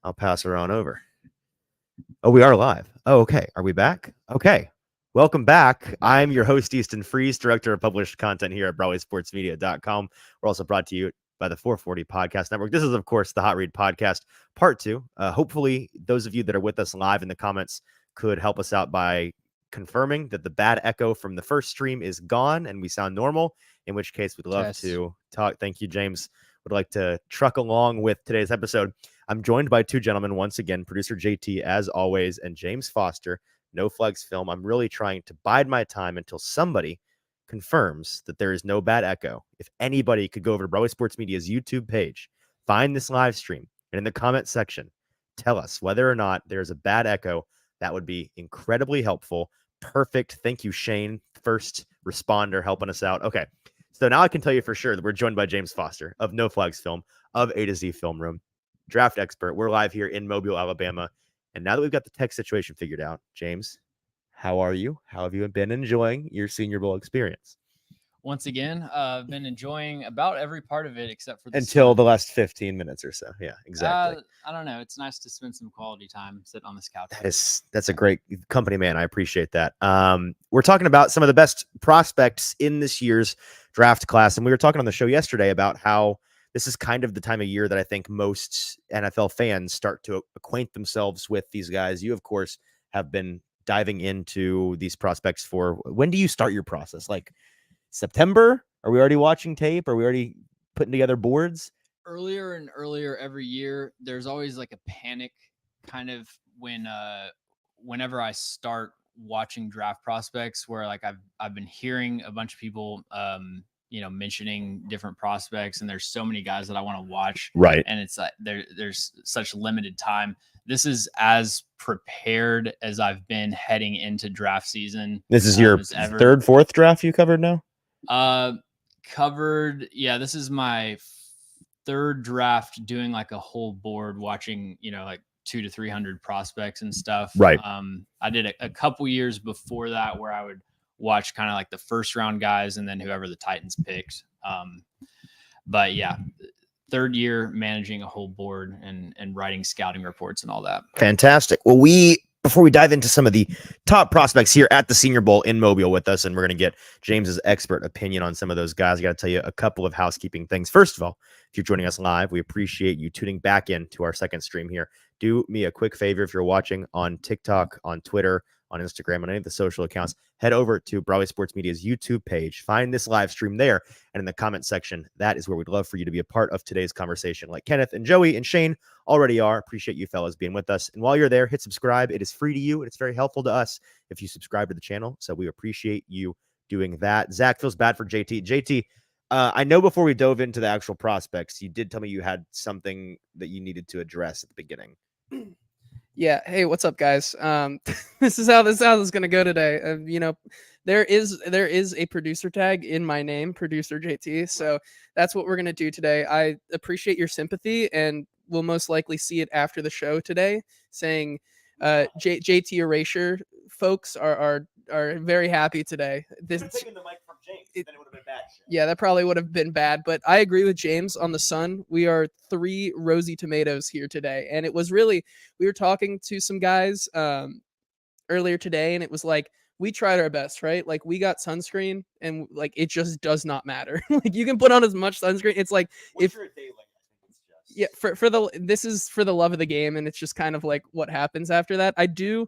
I'll pass her on over. Oh, we are live. Oh, okay. Are we back? Okay. Welcome back. I'm your host, Easton Freeze, director of published content here at BroadwaySportsMedia.com. We're also brought to you by the 440 Podcast Network. This is, of course, the Hot Read Podcast, part 2. Hopefully, those of you that are with us live in the comments could help us out by confirming that the bad echo from the first stream is gone and we sound normal, in which case we'd love to talk. Thank you, James. Would like to truck along with today's episode. I'm joined by two gentlemen once again, producer JT as always, and James Foster, No Flags Film. I'm really trying to bide my time until somebody confirms that there is no bad echo. If anybody could go over to Broadway Sports Media's YouTube page, find this live stream, and in the comment section, tell us whether or not there's a bad echo. That would be incredibly helpful. Perfect. Thank you, Shane, first responder, helping us out. Okay. So now I can tell you for sure that we're joined by James Foster of No Flags Film, of A to Z Film Room, draft expert. We're live here in Mobile, Alabama. And now that we've got the tech situation figured out, James, how are you? How have you been enjoying your Senior Bowl experience? Once again, I've been enjoying about every part of it except for the last 15 minutes or so. Yeah, exactly. I don't know. It's nice to spend some quality time sitting on this couch. That's a great company, man. I appreciate that. We're talking about some of the best prospects in this year's draft class, and we were talking on the show yesterday about how this is kind of the time of year that I think most NFL fans start to acquaint themselves with these guys. You, of course, have been diving into these prospects for, when do you start your process? Like September? Are we already watching tape? Are we already putting together boards? Earlier and earlier every year, there's always like a panic kind of whenever I start watching draft prospects, where like I've been hearing a bunch of people mentioning different prospects, and there's so many guys that I want to watch. Right. And it's like there's such limited time. This is as prepared as I've been heading into draft season. This is your third, fourth draft you covered now? This is my third draft doing like a whole board, watching, like 200 to 300 prospects and stuff. Right. I did a couple years before that where I would watch kind of like the first round guys and then whoever the Titans picked. But yeah, third year managing a whole board and writing scouting reports and all that. Fantastic. Well, before we dive into some of the top prospects here at the Senior Bowl in Mobile with us, and we're going to get James's expert opinion on some of those guys, I got to tell you a couple of housekeeping things. First of all, if you're joining us live, we appreciate you tuning back in to our second stream here. Do me a quick favor, if you're watching on TikTok, on Twitter, on Instagram, on any of the social accounts, head over to Broadway Sports Media's YouTube page, find this live stream there, and in the comment section, that is where we'd love for you to be a part of today's conversation, like Kenneth and Joey and Shane already are. Appreciate you fellas being with us. And while you're there, hit subscribe. It is free to you, and it's very helpful to us if you subscribe to the channel, so we appreciate you doing that. Zach feels bad for JT. JT, I know before we dove into the actual prospects, you did tell me you had something that you needed to address at the beginning. Yeah. Hey, what's up, guys? This is how this is going to go today. There is a producer tag in my name, producer JT. So that's what we're going to do today. I appreciate your sympathy, and we'll most likely see it after the show today, saying JT erasure folks are very happy today. This taking the mic from James, then it would have been bad. Yeah, that probably would have been bad, but I agree with James on the Sun. We are 3 rosy tomatoes here today, and it was really, we were talking to some guys earlier today, and it was like, we tried our best, right? Like, we got sunscreen, and like, it just does not matter. Like, you can put on as much sunscreen. It's like, this is for the love of the game, and it's just kind of like what happens after that. I do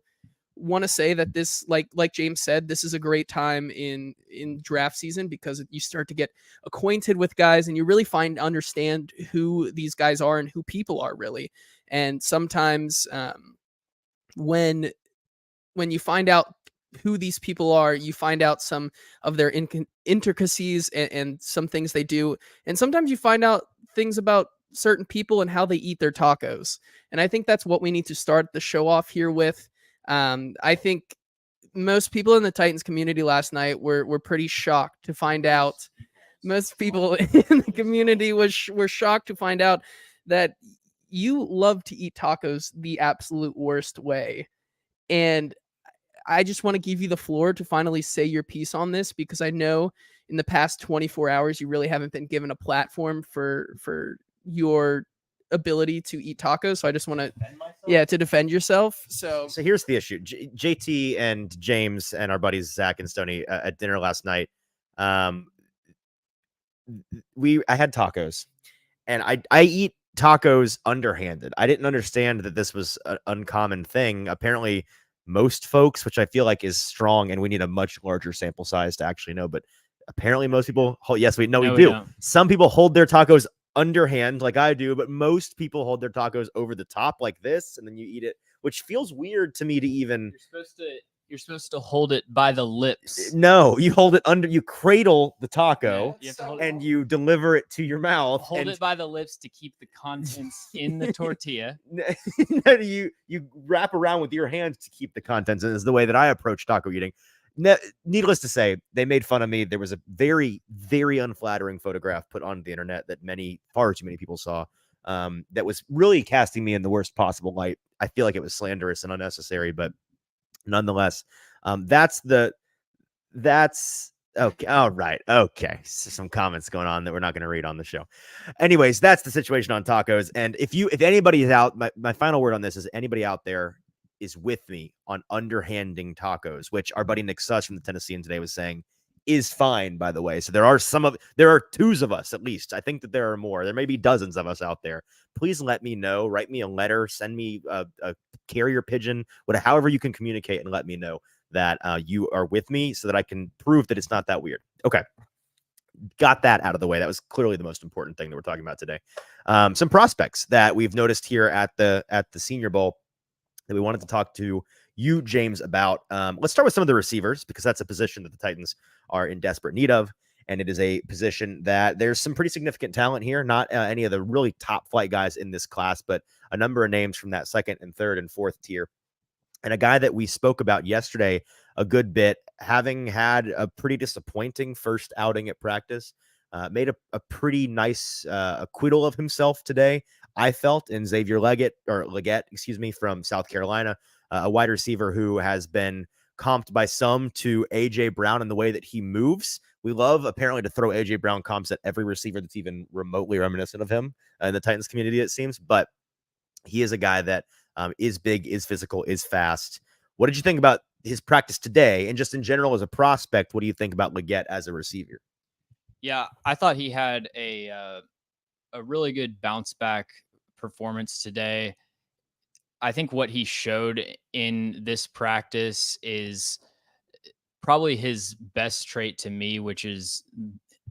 want to say that this, like James said, this is a great time in draft season, because you start to get acquainted with guys, and you really understand who these guys are and who people are really. And sometimes when you find out who these people are, you find out some of their intricacies and some things they do. And sometimes you find out things about certain people and how they eat their tacos. And I think that's what we need to start the show off here with. I think most people in the Titans community last night were pretty shocked to find out. Most people in the community were shocked to find out that you love to eat tacos the absolute worst way. And I just want to give you the floor to finally say your piece on this, because I know in the past 24 hours, you really haven't been given a platform for your ability to eat tacos. So I just want to, to defend yourself. So here's the issue. JT and James and our buddies Zach and Stoney at dinner last night. I had tacos, and I eat tacos underhanded. I didn't understand that this was an uncommon thing. Apparently, most folks, which I feel like is strong, and we need a much larger sample size to actually know, but apparently most people hold, yes, we do. Don't. Some people hold their tacos underhand like I do, but most people hold their tacos over the top like this, and then you eat it, which feels weird to me to even. You're supposed to hold it by the lips. No, you hold it under, you cradle the taco and you deliver it to your mouth. Hold it by the lips to keep the contents in the tortilla. you wrap around with your hands to keep the contents, and is the way that I approach taco eating. Needless to say, they made fun of me. There was a very, very unflattering photograph put on the internet that far too many people saw, that was really casting me in the worst possible light. I feel like it was slanderous and unnecessary, but nonetheless, that's okay. All right. Okay. Some comments going on that we're not going to read on the show. Anyways, that's the situation on tacos. And if anybody is out, my final word on this is anybody out there is with me on underhanding tacos, which our buddy Nick Suss from the Tennessean today was saying is fine, by the way. So there are twos of us, at least. I think that there are more. There may be dozens of us out there. Please let me know. Write me a letter. Send me a carrier pigeon, however you can communicate, and let me know that you are with me so that I can prove that it's not that weird. Okay. Got that out of the way. That was clearly the most important thing that we're talking about today. Some prospects that we've noticed here at the Senior Bowl that we wanted to talk to you, James, about. Let's start with some of the receivers, because that's a position that the Titans are in desperate need of. And it is a position that there's some pretty significant talent here. Not any of the really top flight guys in this class, but a number of names from that second and third and fourth tier. And a guy that we spoke about yesterday a good bit, having had a pretty disappointing first outing at practice, made a pretty nice acquittal of himself today, I felt, in Xavier Leggett, from South Carolina, a wide receiver who has been comped by some to A.J. Brown in the way that he moves. We love, apparently, to throw A.J. Brown comps at every receiver that's even remotely reminiscent of him in the Titans community, it seems. But he is a guy that is big, is physical, is fast. What did you think about his practice today? And just in general as a prospect, what do you think about Leggett as a receiver? Yeah, I thought he had a really good bounce back performance today. I think what he showed in this practice is probably his best trait to me, which is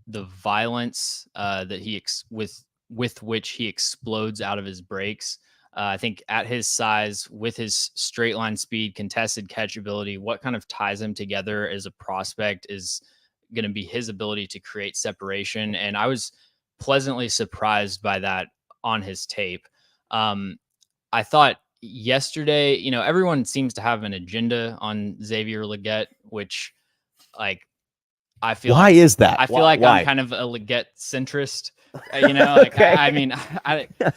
the violence that he with which he explodes out of his breaks. I think at his size, with his straight line speed, contested catch ability, what kind of ties him together as a prospect is going to be his ability to create separation. And I was pleasantly surprised by that on his tape. I thought yesterday, everyone seems to have an agenda on Xavier Leggett, which I feel why is that? I feel like why? I'm kind of a Leggett centrist. Okay.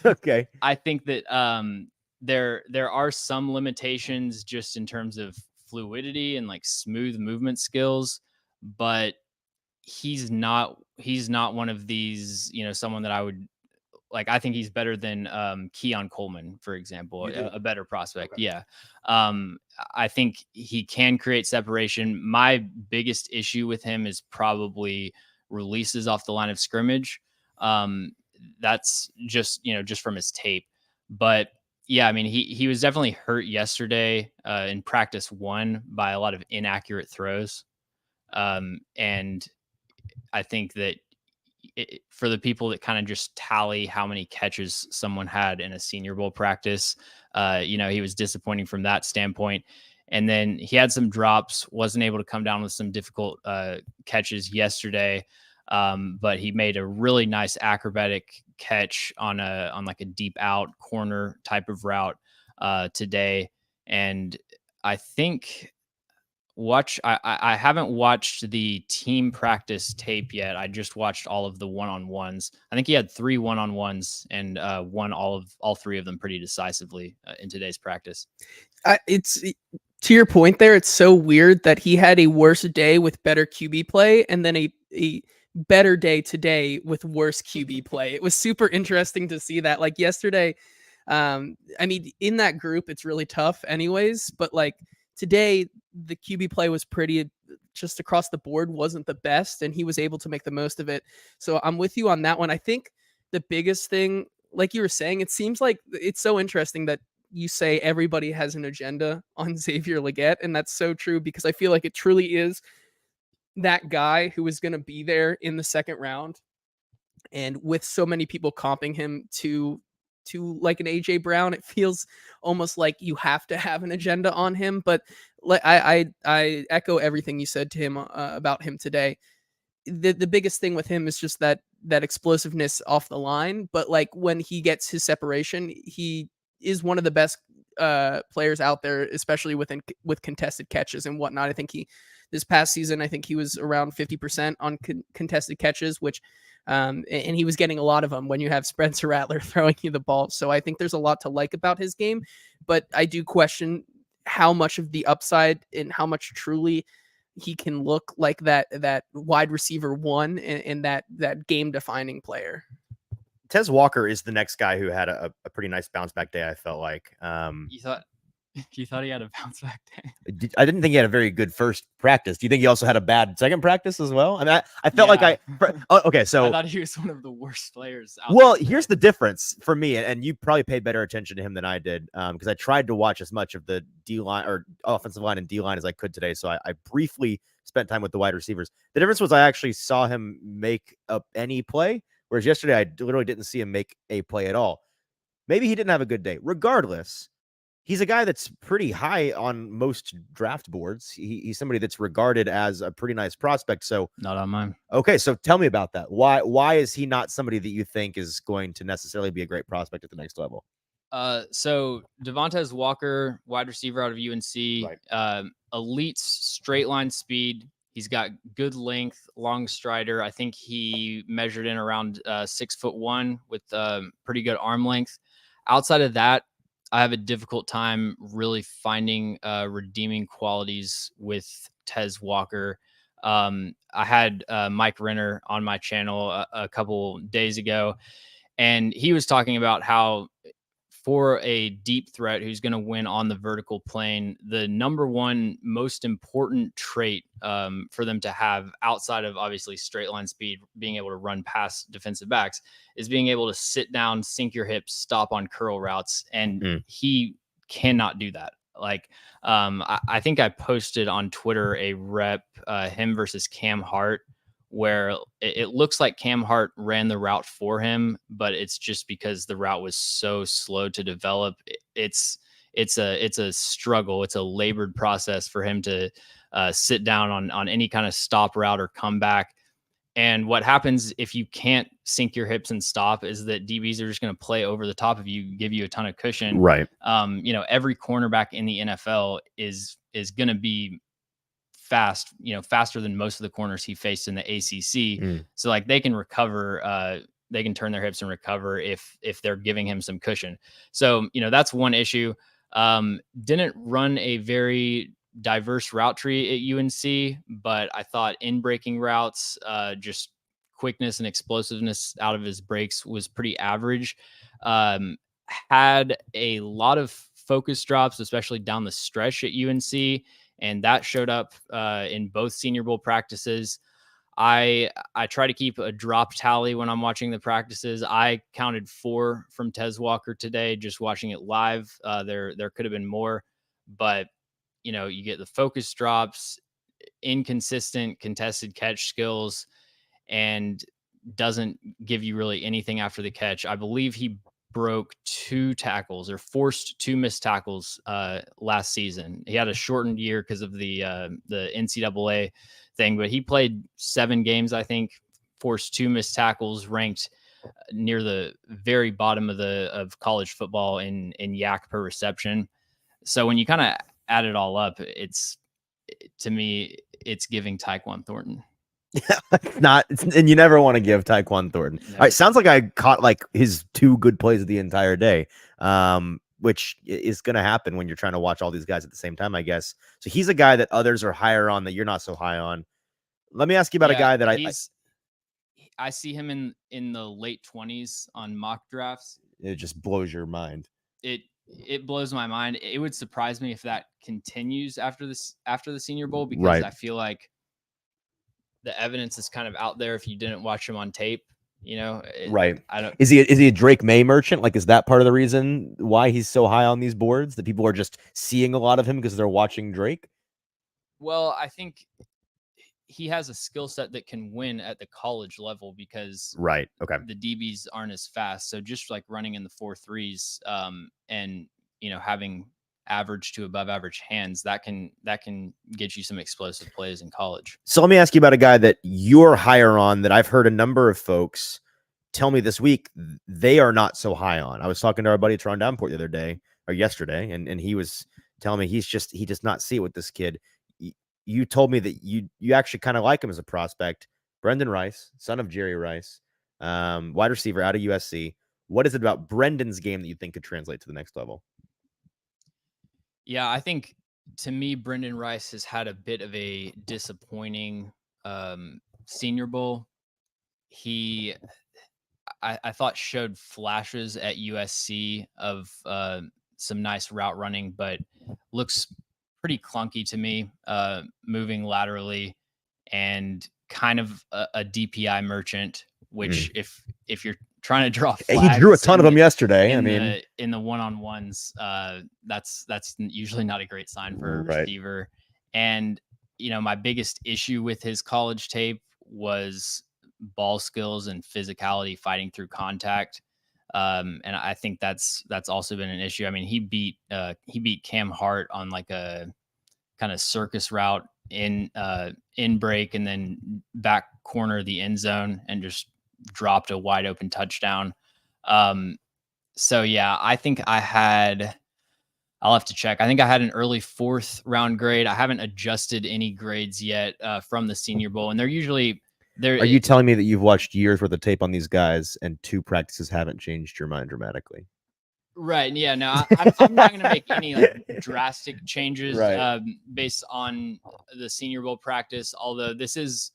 Okay. I think that there are some limitations just in terms of fluidity and smooth movement skills, but he's not one of these, someone that I would I think he's better than Keon Coleman, for example, a better prospect. Okay. Yeah. I think he can create separation. My biggest issue with him is probably releases off the line of scrimmage. That's just from his tape. But yeah, I mean, he was definitely hurt yesterday in practice 1 by a lot of inaccurate throws. And I think that for the people that kind of just tally how many catches someone had in a Senior Bowl practice, he was disappointing from that standpoint. And then he had some drops, wasn't able to come down with some difficult catches yesterday. But he made a really nice acrobatic catch on a deep out corner type of route today. And I think I haven't watched the team practice tape yet. I just watched all of the one-on-ones. I think he had 3 one-on-ones and won all 3 of them pretty decisively in today's practice. It's to your point there. It's so weird that he had a worse day with better QB play and then a better day today with worse QB play. It was super interesting to see that. Like yesterday, I mean, in that group, it's really tough anyways, but like today, the QB play was pretty just across the board, wasn't the best, and he was able to make the most of it. So I'm with you on that one. I think the biggest thing, like you were saying, it seems like it's so interesting that you say everybody has an agenda on Xavier Legette, and that's so true because I feel like it truly is that guy who is going to be there in the second round. And with so many people comping him to like an AJ Brown, it feels almost like you have to have an agenda on him. But I echo everything you said to him about him today. The biggest thing with him is just that explosiveness off the line. But like when he gets his separation, he is one of the best players out there, especially with contested catches and whatnot. I think this past season, I think he was around 50% on contested catches, which and he was getting a lot of them when you have Spencer Rattler throwing you the ball. So I think there's a lot to like about his game, but I do question how much of the upside and how much truly he can look like that wide receiver one and that game defining player. Tez Walker is the next guy who had a pretty nice bounce back day. I felt like you thought he had a bounce back day. I didn't think he had a very good first practice. Do you think he also had a bad second practice as well? I mean, I felt like okay. So I thought he was one of the worst players out well, there. here's the difference for me, and you probably paid better attention to him than I did because I tried to watch as much of the D line or offensive line and D line as I could today. So I briefly spent time with the wide receivers. The difference was I actually saw him make up any play, whereas yesterday I literally didn't see him make a play at all. Maybe he didn't have a good day. Regardless, he's a guy that's pretty high on most draft boards. He's somebody that's regarded as a pretty nice prospect. So Not on mine. okay, so tell me about that. Why is he not somebody that you think is going to necessarily be a great prospect at the next level? So Devontae Walker, wide receiver out of UNC, Right. Elite straight line speed. He's got good length, long strider. I think he measured in around 6'1" with pretty good arm length. Outside of that, I have a difficult time really finding redeeming qualities with Tez Walker. I had Mike Renner on my channel a couple days ago, and he was talking about how for a deep threat who's going to win on the vertical plane, the number one most important trait for them to have outside of obviously straight line speed, being able to run past defensive backs, is being able to sit down, sink your hips, stop on curl routes. And he cannot do that. Like, I think I posted on Twitter a rep, him versus Cam Hart, where it looks like Cam Hart ran the route for him, but it's just because the route was so slow to develop. It's a struggle. It's a labored process for him to sit down on any kind of stop route or comeback. And what happens if you can't sink your hips and stop is that DBs are just going to play over the top of you, give you a ton of cushion. Right. Every cornerback in the NFL is going to be fast, faster than most of the corners he faced in the ACC. So like they can recover, they can turn their hips and recover if they're giving him some cushion. So, that's one issue. Didn't run a very diverse route tree at UNC, but I thought in breaking routes, just quickness and explosiveness out of his breaks was pretty average. Had a lot of focus drops, especially down the stretch at UNC. And that showed up in both Senior Bowl practices. I try to keep a drop tally when I'm watching the practices. I counted 4 from Tez Walker today, just watching it live. There could have been more, but you get the focus drops, inconsistent contested catch skills, and doesn't give you really anything after the catch. I believe he broke 2 tackles or forced 2 missed tackles last season. He had a shortened year because of the NCAA thing, but he played 7 games, I think, forced 2 missed tackles, ranked near the very bottom of college football in yak per reception. So when you kind of add it all up, to me, it's giving Tyquan Thornton. And you never want to give Tyquan Thornton. All right, sounds like I caught like his 2 good plays of the entire day, which is going to happen when you're trying to watch all these guys at the same time, I guess. So he's a guy that others are higher on that you're not so high on. Let me ask you about a guy that I see him in the late 20s on mock drafts. It just blows your mind. It blows my mind. It would surprise me if that continues after the Senior Bowl, because Right. I feel like the evidence is kind of out there if you didn't watch him on tape. Right. I don't. Is he a Drake May merchant? Like, is that part of the reason why he's so high on these boards? That people are just seeing a lot of him because they're watching Drake? Well, I think he has a skill set that can win at the college level because Right. Okay. the DBs aren't as fast. So just like running in the 4.3s, and having average to above average hands, that can get you some explosive plays in college. So let me ask you about a guy that you're higher on that I've heard a number of folks tell me this week they are not so high on. I was talking to our buddy Tron Davenport the other day or yesterday, and he was telling me he does not see it with this kid. You told me that you actually kind of like him as a prospect. Brendan Rice, son of Jerry Rice, wide receiver out of USC. What is it about Brendan's game that you think could translate to the next level? Yeah, I think to me, Brendan Rice has had a bit of a disappointing Senior Bowl. I thought showed flashes at USC of some nice route running, but looks pretty clunky to me, moving laterally, and kind of a DPI merchant, which if you're trying to draw flags, he drew a ton of them yesterday. In the one-on-ones, that's usually not a great sign for a receiver. And my biggest issue with his college tape was ball skills and physicality, fighting through contact. And I think that's also been an issue. I mean, he beat Cam Hart on like a kind of circus route in break and then back corner of the end zone and just dropped a wide open touchdown. So yeah, I think I'll have to check. I think I had an early 4th round grade. I haven't adjusted any grades yet from the Senior Bowl, and they're usually there. Are you telling me that you've watched years worth of tape on these guys and 2 practices haven't changed your mind dramatically? Right. Yeah. No, I'm not going to make any drastic changes based on the Senior Bowl practice. Although this is,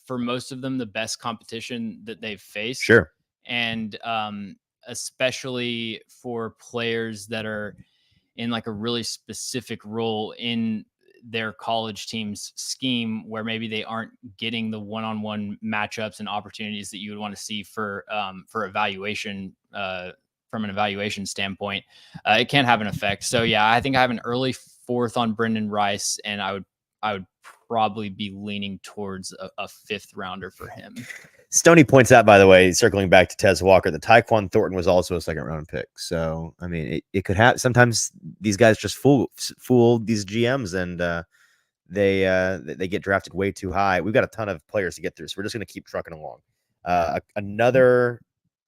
for most of them, the best competition that they've faced. Sure. And especially for players that are in like a really specific role in their college team's scheme, where maybe they aren't getting the one-on-one matchups and opportunities that you would want to see for evaluation. From an evaluation standpoint, it can have an effect. So yeah, I think I have an early 4th on Brendan Rice, and I would probably be leaning towards a 5th rounder for him. Stoney points out, by the way, circling back to Tez Walker, that Tyquan Thornton was also a 2nd round pick. So I mean, it could have, sometimes these guys just fool these GMs, and they get drafted way too high. We've got a ton of players to get through, so we're just going to keep trucking along. A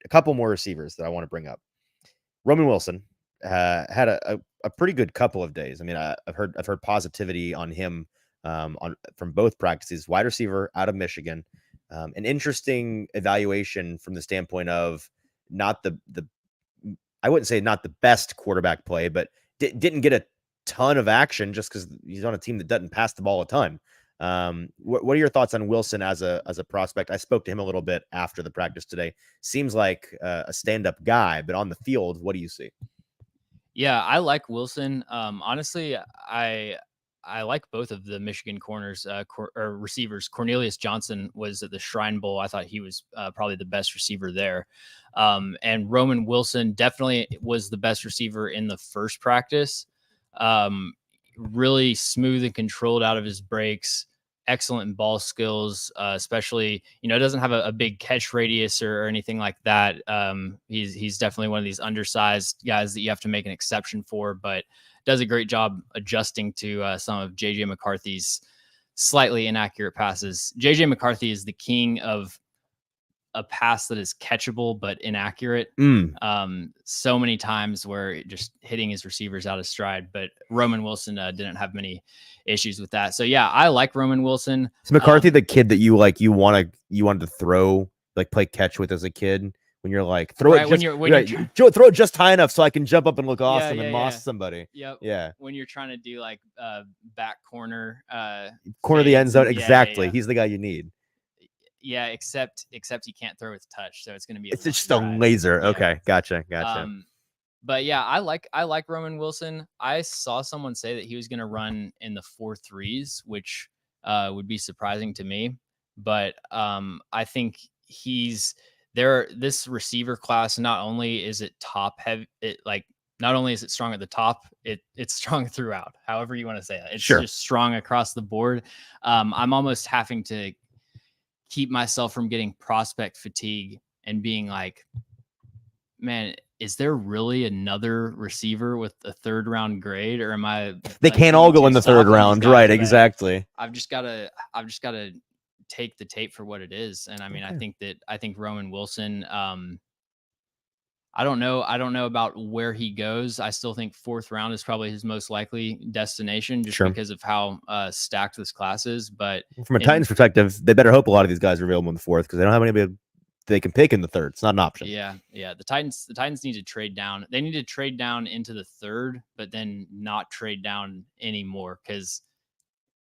couple more receivers that I want to bring up. Roman Wilson had a pretty good couple of days. I mean, I've heard positivity on him from both practices. Wide receiver out of Michigan, an interesting evaluation from the standpoint of not the I wouldn't say not the best quarterback play, but didn't get a ton of action just because he's on a team that doesn't pass the ball a ton. What are your thoughts on Wilson as a prospect? I spoke to him a little bit after the practice today. Seems like a stand-up guy, but on the field, what do you see? Yeah, I like Wilson. Honestly, I like both of the Michigan corners or receivers. Cornelius Johnson was at the Shrine Bowl. I thought he was probably the best receiver there. And Roman Wilson definitely was the best receiver in the first practice. Really smooth and controlled out of his breaks. Excellent ball skills, especially, doesn't have a big catch radius or anything like that. He's definitely one of these undersized guys that you have to make an exception for, but does a great job adjusting to some of JJ McCarthy's slightly inaccurate passes. JJ McCarthy is the king of a pass that is catchable but inaccurate. So many times where just hitting his receivers out of stride, but Roman Wilson didn't have many issues with that. So yeah, I like Roman Wilson. Is McCarthy the kid that you wanted to throw, like play catch with as a kid? When you're like, throw it just high enough so I can jump up and look awesome and moss somebody. Yep. Yeah. When you're trying to do like back corner of the end zone. Exactly. He's the guy you need. Yeah, except he can't throw with touch, so it's going to be. It's just a laser. Yeah. Okay, gotcha. But yeah, I like Roman Wilson. I saw someone say that he was going to run in the 4.3s, which would be surprising to me. But I think he's there. This receiver class, not only is it top heavy, not only is it strong at the top, it's strong throughout. However you want to say it, it's just strong across the board. I'm almost having to keep myself from getting prospect fatigue and being like, man, is there really another receiver with a 3rd round grade, or am I? They can't all go in the 3rd round, right? Exactly. I've just gotta take the tape for what it is. And I mean, okay. I think Roman Wilson, I don't know about where he goes. I still think 4th round is probably his most likely destination, just because of how stacked this class is. But from a Titans perspective, they better hope a lot of these guys are available in the 4th, because they don't have anybody they can pick in the 3rd. It's not an option. Yeah. The Titans need to trade down. They need to trade down into the 3rd, but then not trade down anymore, because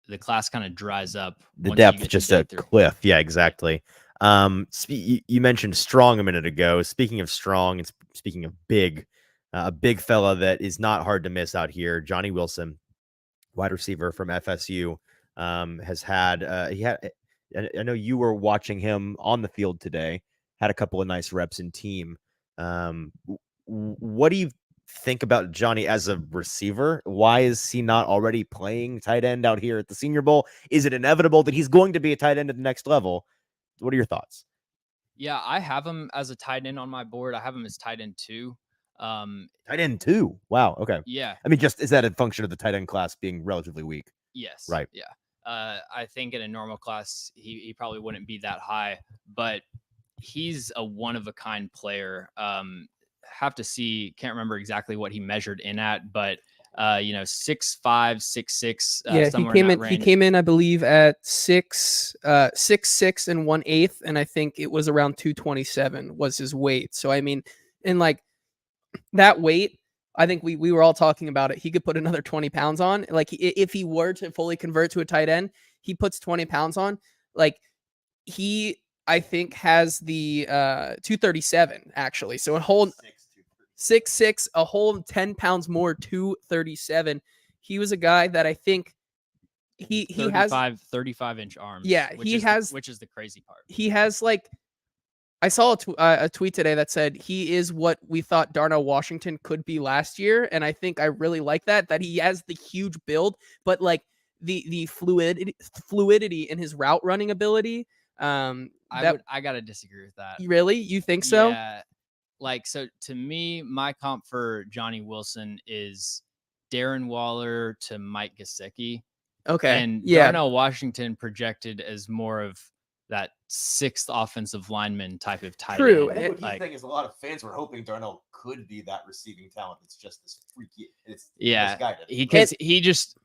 the class kind of dries up. The depth just a cliff. Yeah, exactly. You mentioned strong a minute ago. Speaking of strong, and speaking of big, a big fella that is not hard to miss out here, Johnny Wilson, wide receiver from FSU, has had I know you were watching him on the field today, had a couple of nice reps in team. What do you think about Johnny as a receiver? Why is he not already playing tight end out here at the Senior Bowl? Is it inevitable that he's going to be a tight end at the next level? What are your thoughts? Yeah, I have him as a tight end on my board. I have him as tight end 2. Tight end 2. Wow. Okay. Yeah. I mean, is that a function of the tight end class being relatively weak? Yes. Right. Yeah. I think in a normal class, he probably wouldn't be that high, but he's a one-of-a-kind player. Have to see, can't remember exactly what he measured in at, but 6'5", 6'6". Yeah, he came in, I believe, at 6'6" and 1/8, and I think it was around 227 was his weight. So I mean, in like that weight, I think we were all talking about it. He could put another 20 pounds on. Like, if he were to fully convert to a tight end, he puts 20 pounds on. Like, he, I think, has the 237 actually. So a whole 6'6", a whole 10 pounds more, 237. He was a guy that I think he has 35-inch arms. Yeah, which is the crazy part. He has, like, I saw a tweet today that said he is what we thought Darnell Washington could be last year, and I think I really like that he has the huge build, but like the fluidity in his route running ability. I gotta disagree with that. Really? You think so? Yeah. Like, so to me, my comp for Johnny Wilson is Darren Waller to Mike Gesicki. Okay. And Darnell Washington projected as more of that 6th offensive lineman type of tight end. I think what you think is a lot of fans were hoping Darnell could be that receiving talent. It's just this freaky.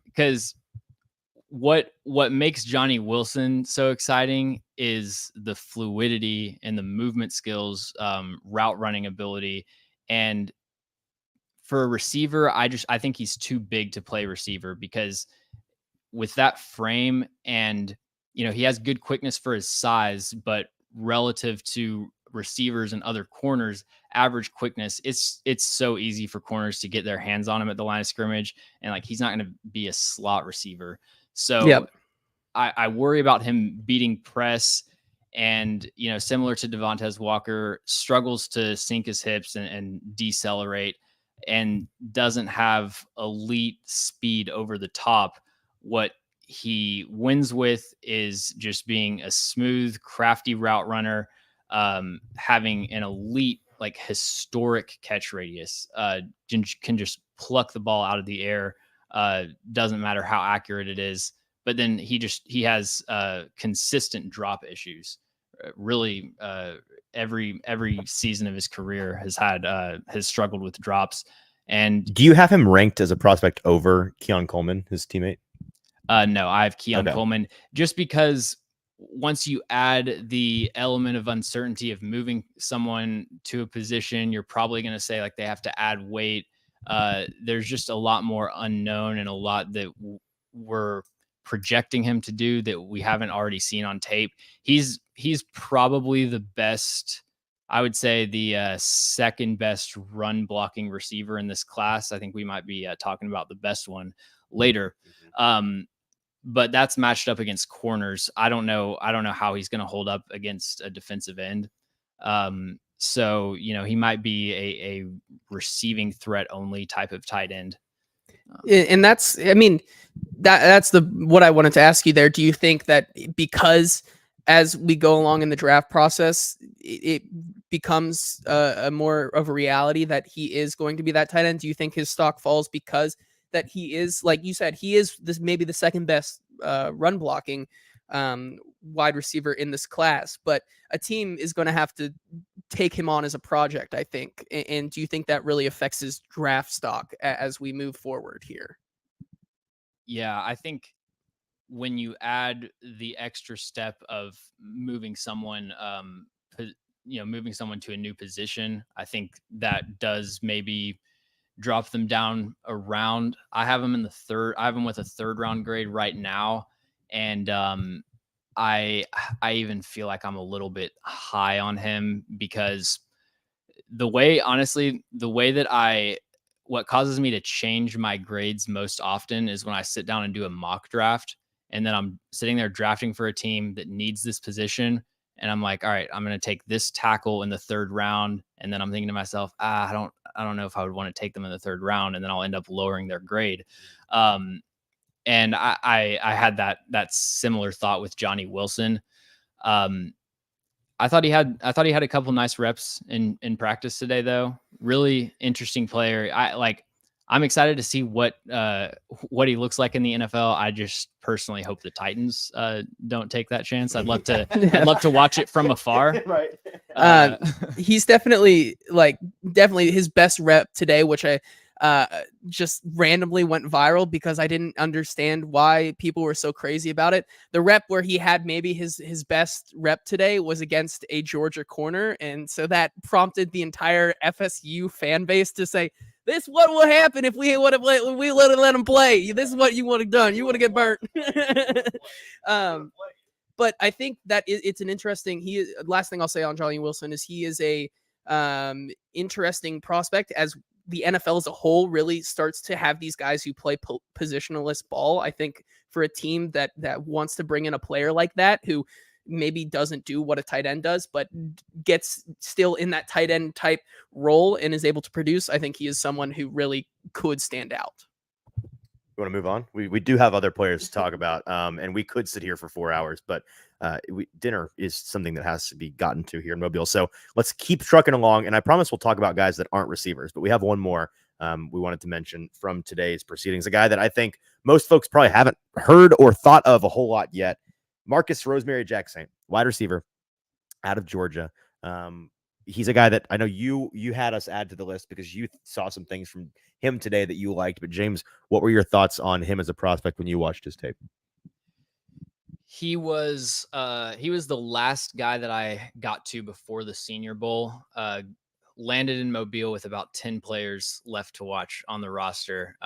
Because what makes Johnny Wilson so exciting is the fluidity and the movement skills, route running ability. And for a receiver, I think he's too big to play receiver, because with that frame, and he has good quickness for his size, but relative to receivers and other corners, average quickness, it's so easy for corners to get their hands on him at the line of scrimmage, and like, he's not going to be a slot receiver. So I worry about him beating press, and similar to Devontae Walker, struggles to sink his hips and decelerate, and doesn't have elite speed over the top. What he wins with is just being a smooth, crafty route runner, having an elite, like, historic catch radius, can just pluck the ball out of the air. Doesn't matter how accurate it is, but then he has consistent drop issues. Really, every season of his career has struggled with drops. And do you have him ranked as a prospect over Keon Coleman, his teammate? No, I have Keon Coleman, just because once you add the element of uncertainty of moving someone to a position, you're probably going to say, like, they have to add weight. There's just a lot more unknown, and a lot that we're projecting him to do that we haven't already seen on tape. He's he's probably the best. I would say the second best run blocking receiver in this class. I think we might be talking about the best one later. But that's matched up against corners. I don't know how he's going to hold up against a defensive end. So, he might be a receiving threat only type of tight end. And that's what I wanted to ask you there. Do you think that because as we go along in the draft process, it becomes a more of a reality that he is going to be that tight end? Do you think his stock falls because that he is, like you said, he is maybe the second best run blocking wide receiver in this class, but a team is going to have to take him on as a project, I think. And do you think that really affects his draft stock as we move forward here? Yeah, I think when you add the extra step of moving someone, moving someone to a new position, I think that does maybe drop them down around. I have him with a 3rd round grade right now. And I even feel like I'm a little bit high on him because what causes me to change my grades most often is when I sit down and do a mock draft. And then I'm sitting there drafting for a team that needs this position. And I'm like, all right, I'm going to take this tackle in the 3rd round. And then I'm thinking to myself, I don't know if I would want to take them in the 3rd round. And then I'll end up lowering their grade. And I had that similar thought with Johnny Wilson. I thought he had a couple nice reps in practice today, though. Really interesting player. I'm excited to see what he looks like in the NFL. I just personally hope the Titans don't take that chance. I'd love to watch it from afar. Right. He's definitely his best rep today, which I just randomly went viral because I didn't understand why people were so crazy about it. The rep where he had maybe his best rep today was against a Georgia corner. And so that prompted the entire FSU fan base to say, this is what will happen if we would have let him play. This is what you would have done. You would have get burnt. But I think that it's an interesting. Last thing I'll say on Johnny Wilson is he is a interesting prospect as the NFL as a whole really starts to have these guys who play positionless ball. I think for a team that wants to bring in a player like that who maybe doesn't do what a tight end does, but gets still in that tight end type role and is able to produce, I think he is someone who really could stand out. You want to move on? We do have other players to talk about, and we could sit here for 4 hours, but dinner is something that has to be gotten to here in Mobile. So let's keep trucking along, and I promise we'll talk about guys that aren't receivers, but we have one more we wanted to mention from today's proceedings, a guy that I think most folks probably haven't heard or thought of a whole lot yet. Marcus Rosemary-Jackson, wide receiver out of Georgia. He's a guy that I know you had us add to the list because you saw some things from him today that you liked. But James, what were your thoughts on him as a prospect when you watched his tape? He was the last guy that I got to before the Senior Bowl. Landed in Mobile with about 10 players left to watch on the roster.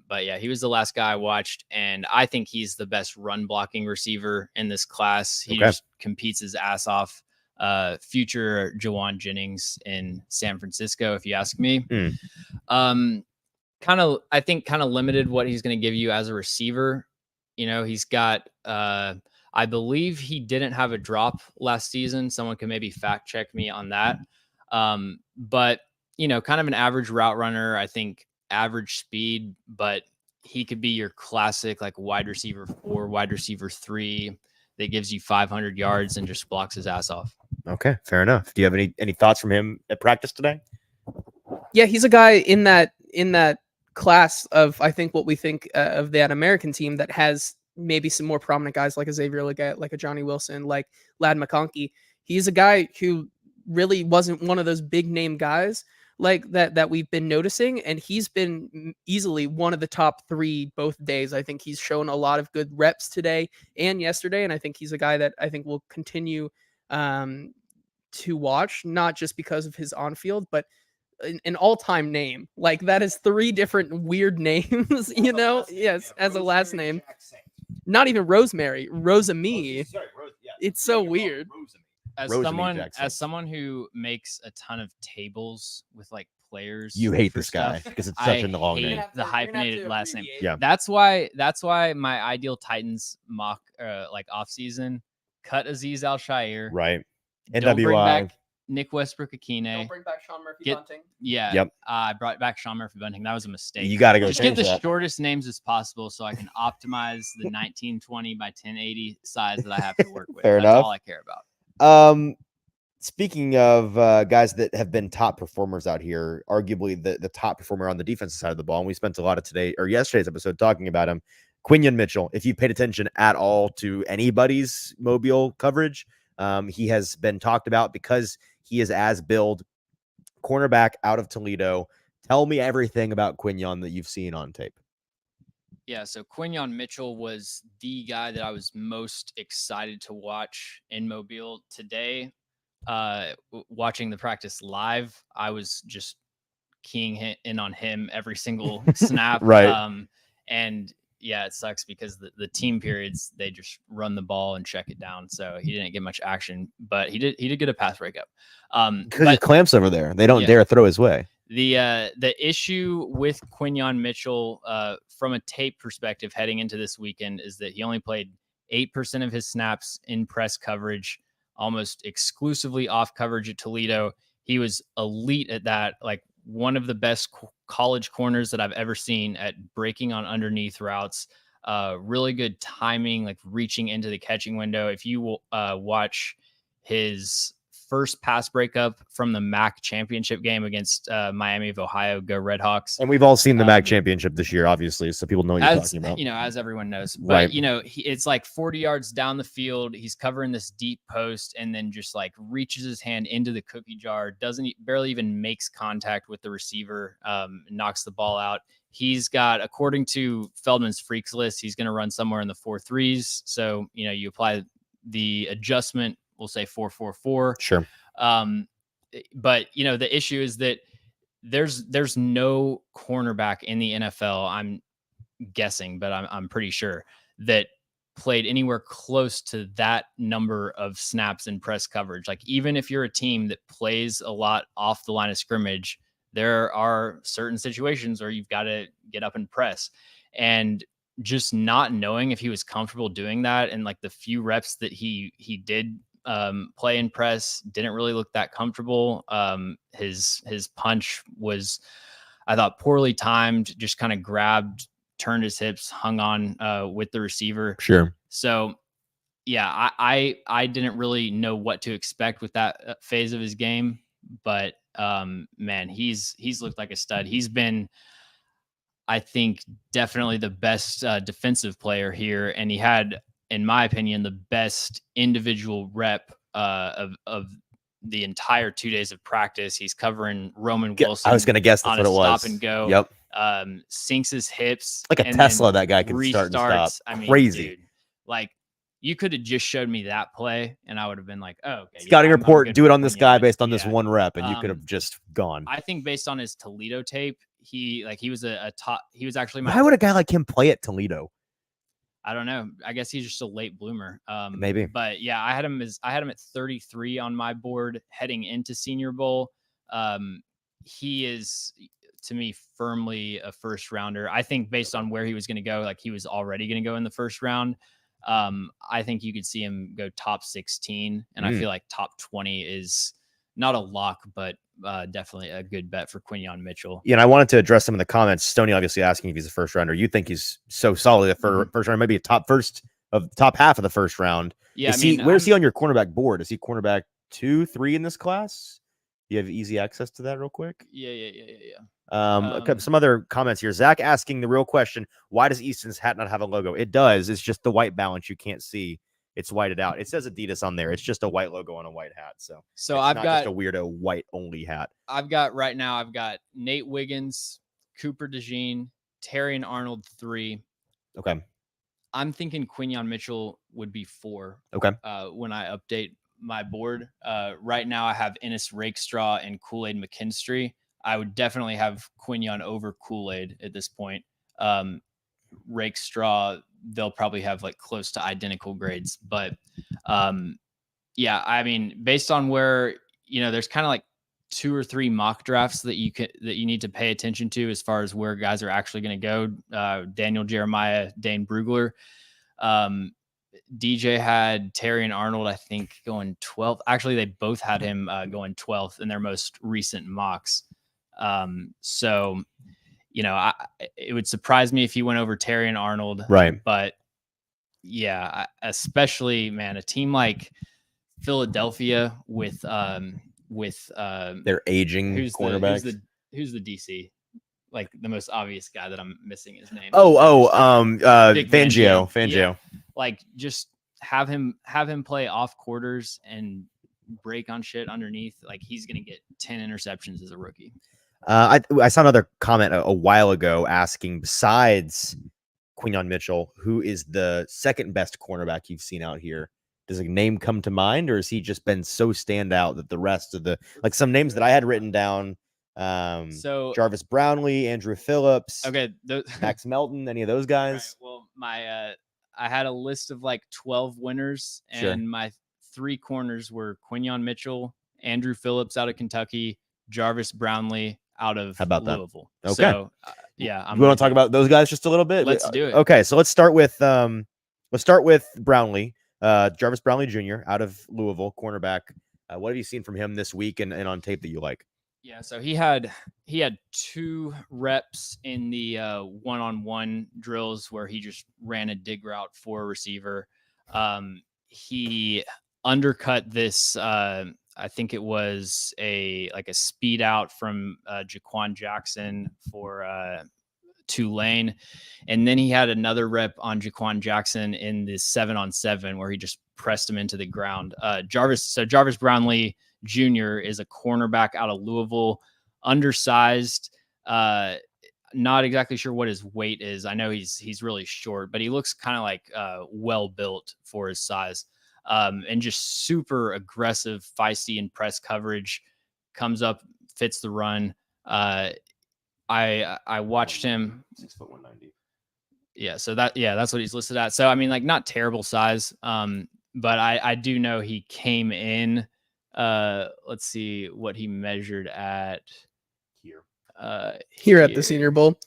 But yeah, he was the last guy I watched, and I think he's the best run blocking receiver in this class. He just competes his ass off. Future Jawan Jennings in San Francisco, if you ask me. I think kind of limited what he's going to give you as a receiver. He's got I believe he didn't have a drop last season. Someone can maybe fact check me on that. But kind of an average route runner, I think average speed, but he could be your classic like wide receiver 4, wide receiver 3 that gives you 500 yards and just blocks his ass off. Okay, fair enough. Do you have any thoughts from him at practice today? Yeah, he's a guy in that class of, I think, what we think of that American team that has maybe some more prominent guys like a Xavier Legette, like a Johnny Wilson, like Ladd McConkey. He's a guy who really wasn't one of those big name guys like that we've been noticing, and he's been easily one of the top 3 both days. I think he's shown a lot of good reps today and yesterday, and I think he's a guy that I think will continue to watch, not just because of his on-field, but an all-time name. Like, that is 3 different weird names, yes, as a last name. Not even Rosemary, Rosamie. It's so weird. as someone who makes a ton of tables with like players, You hate for this guy stuff, because it's such a long hate name. the hyphenated last name. Yeah. That's why my ideal Titans mock like off season cut Aziz Al-Shaair. Right. Don't bring NWI. back Nick Westbrook-Akine. Don't bring back Sean Murphy-Bunting. Yeah. Yep. I brought back Sean Murphy-Bunting. That was a mistake. You got to go Just get change the that. shortest names as possible so I can optimize the 1920 by 1080 size that I have to work with. Fair That's enough. all I care about. Speaking of guys that have been top performers out here, arguably the top performer on the defensive side of the ball, and we spent a lot of yesterday's episode talking about him, Quinyon Mitchell. If you paid attention at all to anybody's Mobile coverage, he has been talked about because he is as billed cornerback out of Toledo. Tell me everything about Quinyon that you've seen on tape. Yeah, so Quinyon Mitchell was the guy that I was most excited to watch in Mobile today. Watching the practice live, I was just keying in on him every single snap. Right. And yeah, it sucks because the team periods, they just run the ball and check it down. So he didn't get much action, but he did get a pass breakup. Because he clamps over there. They don't dare throw his way. The issue with Quinyon Mitchell from a tape perspective heading into this weekend is that he only played 8% of his snaps in press coverage, almost exclusively off coverage at Toledo. He was elite at that, like one of the best college corners that I've ever seen at breaking on underneath routes. Really good timing, like reaching into the catching window. If you watch his first pass breakup from the MAC championship game against Miami of Ohio, go Redhawks. And we've all seen the MAC championship this year, obviously, so people know what you're talking about. As everyone knows. But, right. It's like 40 yards down the field. He's covering this deep post and then just like reaches his hand into the cookie jar, barely even makes contact with the receiver, knocks the ball out. He's got, according to Feldman's Freaks list, he's going to run somewhere in the 4.3s. So, you apply the adjustment, we'll say 4.44. Sure. But the issue is that there's no cornerback in the NFL, I'm guessing, but I'm pretty sure, that played anywhere close to that number of snaps in press coverage. Like, even if you're a team that plays a lot off the line of scrimmage, there are certain situations where you've got to get up and press. And just not knowing if he was comfortable doing that, and like the few reps that he did play in press, didn't really look that comfortable. His punch was, I thought, poorly timed, just kind of grabbed, turned his hips, hung on with the receiver. Sure. So yeah, I didn't really know what to expect with that phase of his game, but man, he's looked like a stud. He's been, I think, definitely the best defensive player here, and he had, in my opinion, the best individual rep of the entire 2 days of practice. He's covering Roman Wilson. I was going to guess that's what it was. Stop and go. Yep. Sinks his hips like a Tesla. That guy can start and stop. I mean, crazy. Dude, like, you could have just showed me that play, and I would have been like, "Oh, okay." Scouting report, do it on this guy based on this one rep, and you could have just gone. I think based on his Toledo tape, he was a top. He was actually Why would a guy like him play at Toledo? I don't know. I guess he's just a late bloomer. Maybe. But yeah, I had him at 33 on my board heading into Senior Bowl. He is, to me, firmly a first rounder. I think based on where he was going to go, like he was already going to go in the first round. I think you could see him go top 16, and I feel like top 20 is not a lock, but definitely a good bet for Quinyon Mitchell. Yeah, and I wanted to address some of the comments. Stoney obviously asking if he's a first rounder. You think he's so solid for first round, maybe a top half of the first round. Yeah, where's he on your cornerback board? Is he cornerback 2, 3 in this class? You have easy access to that real quick? Yeah. Some other comments here. Zach asking the real question: why does Easton's hat not have a logo? It does. It's just the white balance you can't see. It's whited out. It says Adidas on there. It's just a white logo on a white hat. So I've got just a weirdo white only hat. I've got Nate Wiggins, Cooper DeJean, Terry and Arnold 3. Okay. I'm thinking Quinyon Mitchell would be 4. Okay. When I update my board, right now I have Ennis Rakestraw and Kool-Aid McKinstry. I would definitely have Quinyon over Kool-Aid at this point. Rakestraw, they'll probably have like close to identical grades, but Yeah, I mean, based on where, there's kind of like 2 or 3 mock drafts that you need to pay attention to as far as where guys are actually going to go. Daniel Jeremiah, Dane Brugler. DJ had Terry and Arnold, I think, going 12th. Actually, they both had him going 12th in their most recent mocks. So, it would surprise me if he went over Terry and Arnold. Right. But yeah, especially, man, a team like Philadelphia with Their aging cornerbacks. Who's the DC? Like the most obvious guy that I'm missing his name. Fangio. Yeah. Like just have him play off quarters and break on shit underneath. Like he's gonna get 10 interceptions as a rookie. I saw another comment a while ago asking, besides Quinyon Mitchell, who is the second best cornerback you've seen out here? Does a name come to mind, or has he just been so standout that the rest of some names that I had written down? So Jarvis Brownlee, Andrew Phillips, okay, Max Melton, any of those guys? Right, well, I had a list of like 12 winners, and my 3 corners were Quinyon Mitchell, Andrew Phillips out of Kentucky, Jarvis Brownlee out of Louisville. Okay. So, yeah, we want to talk about those guys just a little bit. Let's do it. Okay, so let's start with Brownlee, Jarvis Brownlee Jr. out of Louisville, cornerback. What have you seen from him this week and on tape that you like? Yeah, so he had 2 reps in the one-on-one drills where he just ran a dig route for a receiver. He undercut this. I think it was a speed out from Jaquan Jackson for Tulane, and then he had another rep on Jaquan Jackson in the 7-on-7 where he just pressed him into the ground. Jarvis Brownlee Jr. is a cornerback out of Louisville, undersized. Not exactly sure what his weight is. I know he's really short, but he looks kind of like well built for his size, and just super aggressive, feisty in press coverage. Comes up, fits the run. I watched him. 6'190". Yeah, so that's what he's listed at. So I mean, like not terrible size, but I do know he came in. Let's see what he measured at here at the Senior Bowl.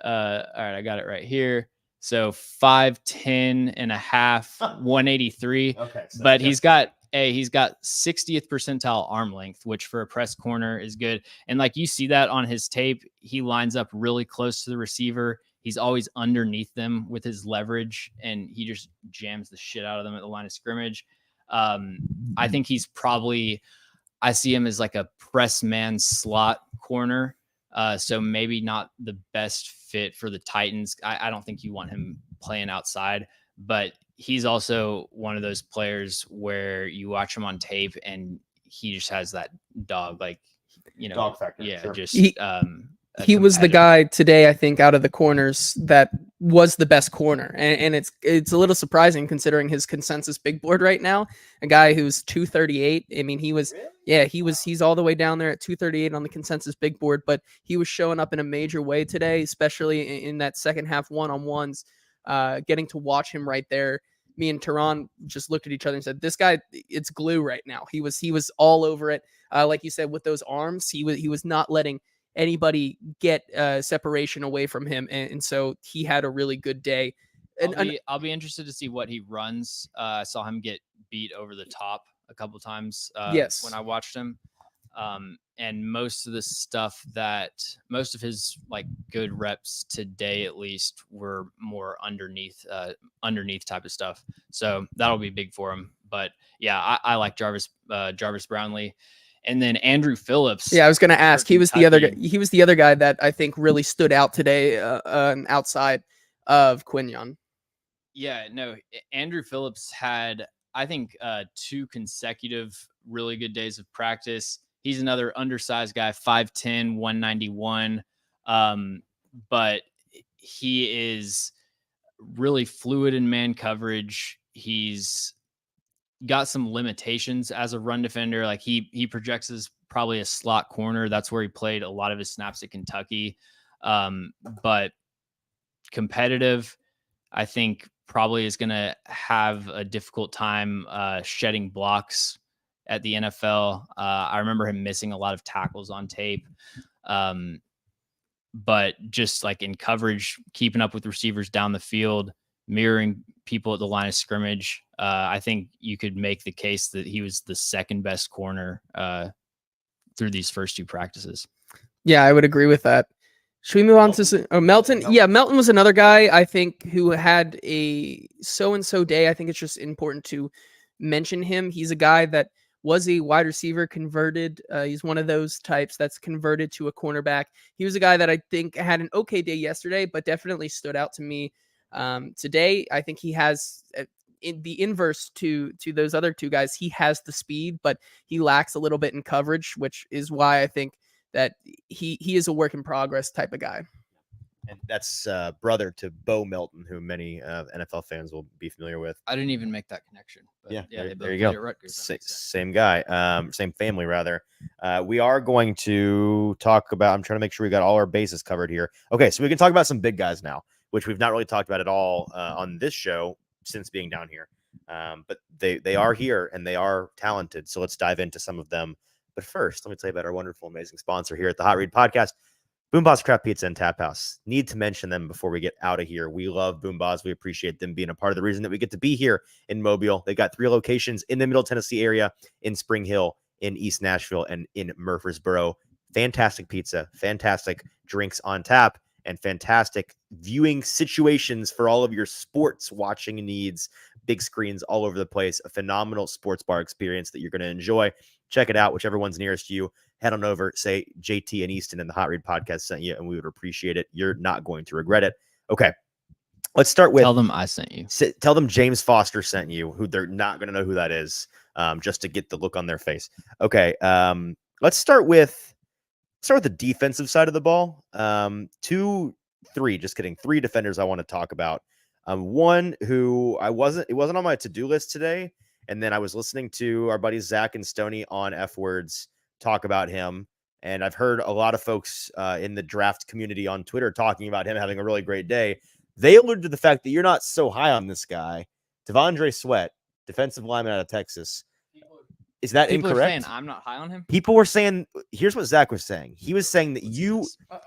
All right, I got it right here. So 5'10 and a half, 183. Okay, so but he's got 60th percentile arm length, which for a press corner is good. And like you see that on his tape, he lines up really close to the receiver. He's always underneath them with his leverage, and he just jams the shit out of them at the line of scrimmage. I think he's probably, I see him as like a press man slot corner. So maybe not the best fit for the Titans. I don't think you want him playing outside, but he's also one of those players where you watch him on tape and he just has that dog factor. Yeah, sure. just he was the guy today, I think, out of the corners that was the best corner. And it's a little surprising considering his consensus big board right now. A guy who's 238. I mean, he's all the way down there at 238 on the consensus big board, but he was showing up in a major way today, especially in that second half one-on-ones, getting to watch him right there. Me and Tehran just looked at each other and said, this guy, it's glue right now. He was all over it. Like you said, with those arms, he was not letting anybody get separation away from him, and so he had a really good day. And I'll be interested to see what he runs. I saw him get beat over the top a couple times when I watched him, and most of his like good reps today at least were more underneath type of stuff, so that'll be big for him. But yeah, I like Jarvis Brownlee. And then Andrew Phillips. Yeah, I was going to ask. He was the other guy. He was the other guy that I think really stood out today, outside of Quinyon. Yeah, no. Andrew Phillips had, I think, 2 consecutive really good days of practice. He's another undersized guy, 5'10", 191. But he is really fluid in man coverage. He's got some limitations as a run defender. Like he projects as probably a slot corner. That's where he played a lot of his snaps at Kentucky. But competitive, I think probably is going to have a difficult time shedding blocks at the NFL. I remember him missing a lot of tackles on tape. But just like in coverage, keeping up with receivers down the field, mirroring people at the line of scrimmage, I think you could make the case that he was the second best corner through these first 2 practices. Yeah, I would agree with that. Should we move on to Melton? Yeah, Melton was another guy I think who had a so-and-so day. I think it's just important to mention him. He's a guy that was a wide receiver converted. He's one of those types that's converted to a cornerback. He was a guy that I think had an okay day yesterday, but definitely stood out to me today. I think he has in the inverse to those other 2 guys. He has the speed, but he lacks a little bit in coverage, which is why I think that he is a work in progress type of guy. And that's brother to Bo Melton, who many NFL fans will be familiar with. I didn't even make that connection. But Yeah, they there you go. played at Rutgers. Same guy, same family, rather. We are going to talk about, I'm trying to make sure we got all our bases covered here. Okay, so we can talk about some big guys now, which we've not really talked about at all on this show since being down here. But they are here and they are talented. So let's dive into some of them. But first, let me tell you about our wonderful, amazing sponsor here at the Hot Read Podcast, Boomba's Craft Pizza and Tap House. Need to mention them before we get out of here. We love Boomba's. We appreciate them being a part of the reason that we get to be here in Mobile. They've got 3 locations in the Middle Tennessee area, in Spring Hill, in East Nashville, and in Murfreesboro. Fantastic pizza, fantastic drinks on tap, and fantastic viewing situations for all of your sports watching needs. Big screens all over the place. A phenomenal sports bar experience that you're going to enjoy. Check it out, whichever one's nearest you. Head on over, say JT and Easton and the Hot Read Podcast sent you, and we would appreciate it. You're not going to regret it. Okay, let's start with... Tell them I sent you. Tell them James Foster sent you, who they're not going to know who that is, just to get the look on their face. Okay, let's start with the defensive side of the ball. 3 defenders I want to talk about. One who it wasn't on my to-do list today, and then I was listening to our buddies Zach and Stoney on F Words talk about him, and I've heard a lot of folks in the draft community on Twitter talking about him having a really great day. They alluded to the fact that you're not so high on this guy, T'Vondre Sweat, defensive lineman out of Texas. Is that People incorrect? are saying I'm not high on him. People were saying, here's what Zach was saying. He was saying that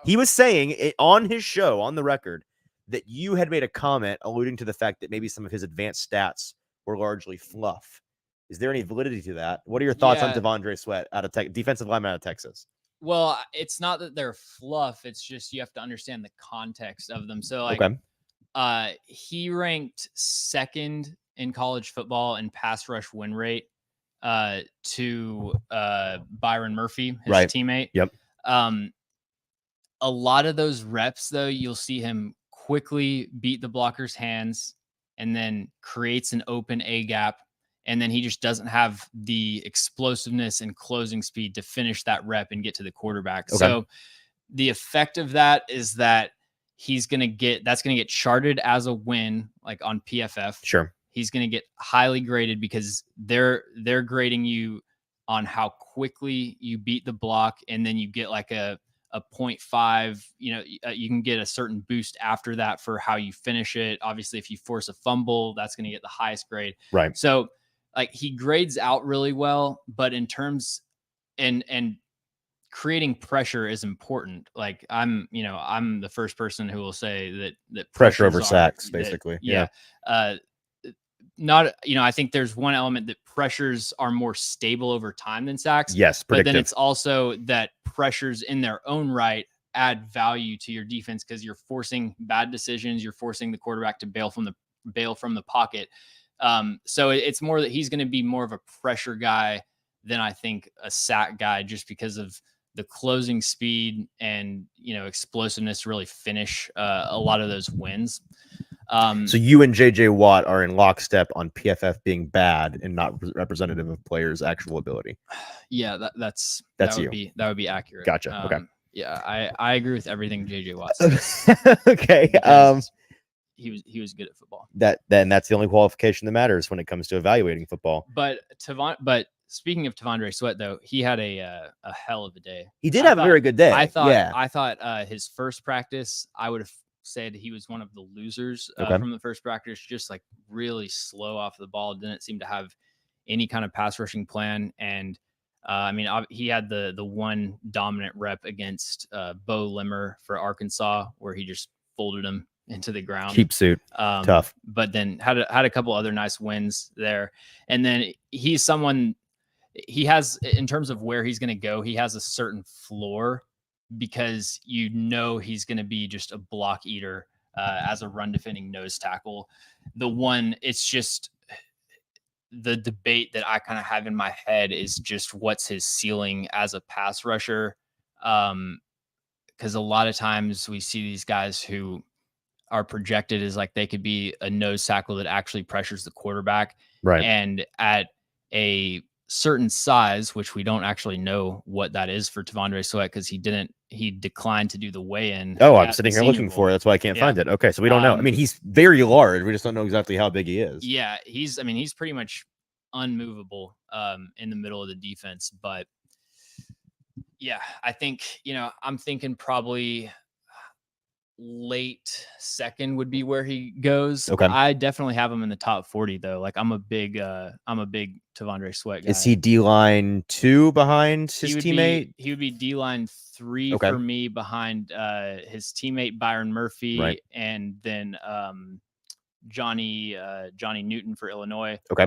he was saying it on his show, on the record, that you had made a comment alluding to the fact that maybe some of his advanced stats were largely fluff. Is there any validity to that? What are your thoughts on T'Vondre Sweat, out of defensive lineman out of Texas? Well, it's not that they're fluff. It's just you have to understand the context of them. So, like, he ranked 2nd in college football in pass rush win rate to Byron Murphy, his teammate. Yep. A lot of those reps, though, you'll see him quickly beat the blocker's hands and then creates an open A gap. And then he just doesn't have the explosiveness and closing speed to finish that rep and get to the quarterback. Okay. So the effect of that is that that's going to get charted as a win, like on PFF. Sure. He's going to get highly graded because they're grading you on how quickly you beat the block. And then you get like a 0.5, you can get a certain boost after that for how you finish it. Obviously, if you force a fumble, that's going to get the highest grade. Right. So, like, he grades out really well, but in terms and creating pressure is important. Like, I'm the first person who will say that pressure over sacks, basically. Yeah. I think there's one element that pressures are more stable over time than sacks. Yes. But then it's also that pressures in their own right add value to your defense because you're forcing bad decisions. You're forcing the quarterback to bail from the pocket. So it's more that he's going to be more of a pressure guy than I think a sack guy, just because of the closing speed and, explosiveness really finish a lot of those wins. So you and JJ Watt are in lockstep on PFF being bad and not representative of players' actual ability. Yeah, that would be accurate. Gotcha. Okay. Yeah, I agree with everything JJ Watt says. Okay. He was good at football. That's the only qualification that matters when it comes to evaluating football. But speaking of T'Vondre Sweat, though, he had a hell of a day. He did have a very good day. I thought his first practice, I would have said he was one of the losers Okay. from the first practice, just like really slow off the ball, didn't seem to have any kind of pass rushing plan. And I mean, he had the one dominant rep against Bo Limmer for Arkansas, where he just folded him into the ground. Cheap suit. Tough. But then had a couple other nice wins there. And then he's someone, he has, in terms of where he's going to go, he has a certain floor, because you know he's going to be just a block eater as a run defending nose tackle. It's just the debate that I kind of have in my head is just what's his ceiling as a pass rusher. Because a lot of times we see these guys who are projected as like they could be a nose tackle that actually pressures the quarterback. Right. And at a certain size, which we don't actually know what that is for T'Vondre Sweat, because he declined to do the weigh-in. Oh, I'm sitting here looking for it. That's why I can't find it. Okay, so we don't know. I mean, he's very large. We just don't know exactly how big he is. Yeah, he's pretty much unmovable in the middle of the defense. But yeah, I think, I'm thinking probably late second would be where he goes. Okay. I definitely have him in the top 40 though. Like I'm a big T'Vondre Sweat guy. Is he D-line 2 behind his teammate? He would be D-line 3 for me, behind his teammate Byron Murphy, right, and then Johnny Newton for Illinois. Okay.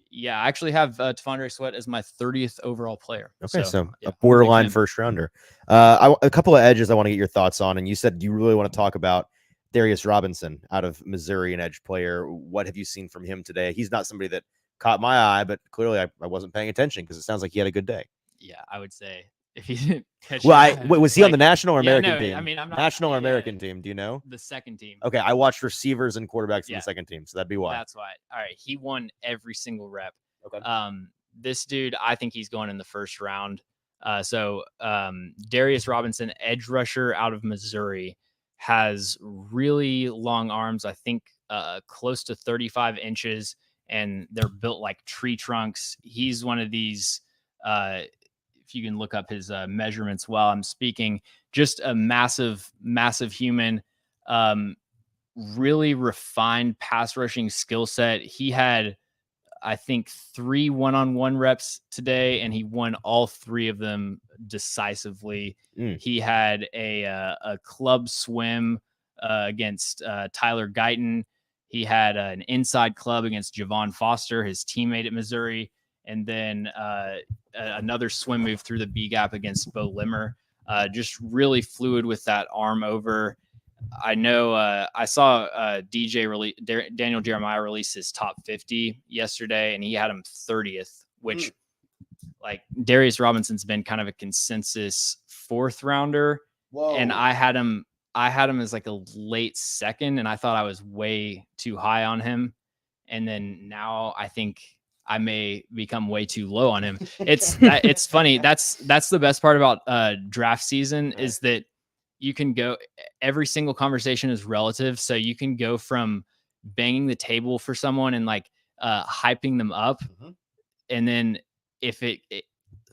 Yeah, I actually have T'Vondre Sweat as my 30th overall player. Okay, so a borderline first rounder. A couple of edges I want to get your thoughts on, and you said you really want to talk about Darius Robinson out of Missouri, an edge player. What have you seen from him today? He's not somebody that caught my eye, but clearly I wasn't paying attention because it sounds like he had a good day. Yeah, I would say if he didn't catch was he on the national or American team? I mean, I'm not national or American team. Do you know? The second team. Okay, I watched receivers and quarterbacks in the second team, so that'd be why. That's why. All right, he won every single rep. Okay. This dude, I think he's going in the first round. Darius Robinson, edge rusher out of Missouri, has really long arms. I think close to 35 inches, and they're built like tree trunks. He's one of these. If you can look up his measurements while I'm speaking, just a massive, massive human. Really refined pass rushing skill set. He had, I think, 3 one-on-one reps today, and he won all 3 of them decisively. He had a club swim against Tyler Guyton. He had an inside club against Javon Foster, his teammate at Missouri, and then another swim move through the B gap against Bo Limmer. Just really fluid with that arm over. I know I saw Daniel Jeremiah release his top 50 yesterday, and he had him 30th, which like Darius Robinson's been kind of a consensus 4th rounder. Whoa. And I had him as like a late second, and I thought I was way too high on him. And then now I think I may become way too low on him. It's funny. That's the best part about draft season, right, is that you can go, every single conversation is relative. So you can go from banging the table for someone and like hyping them up. Mm-hmm. And then if it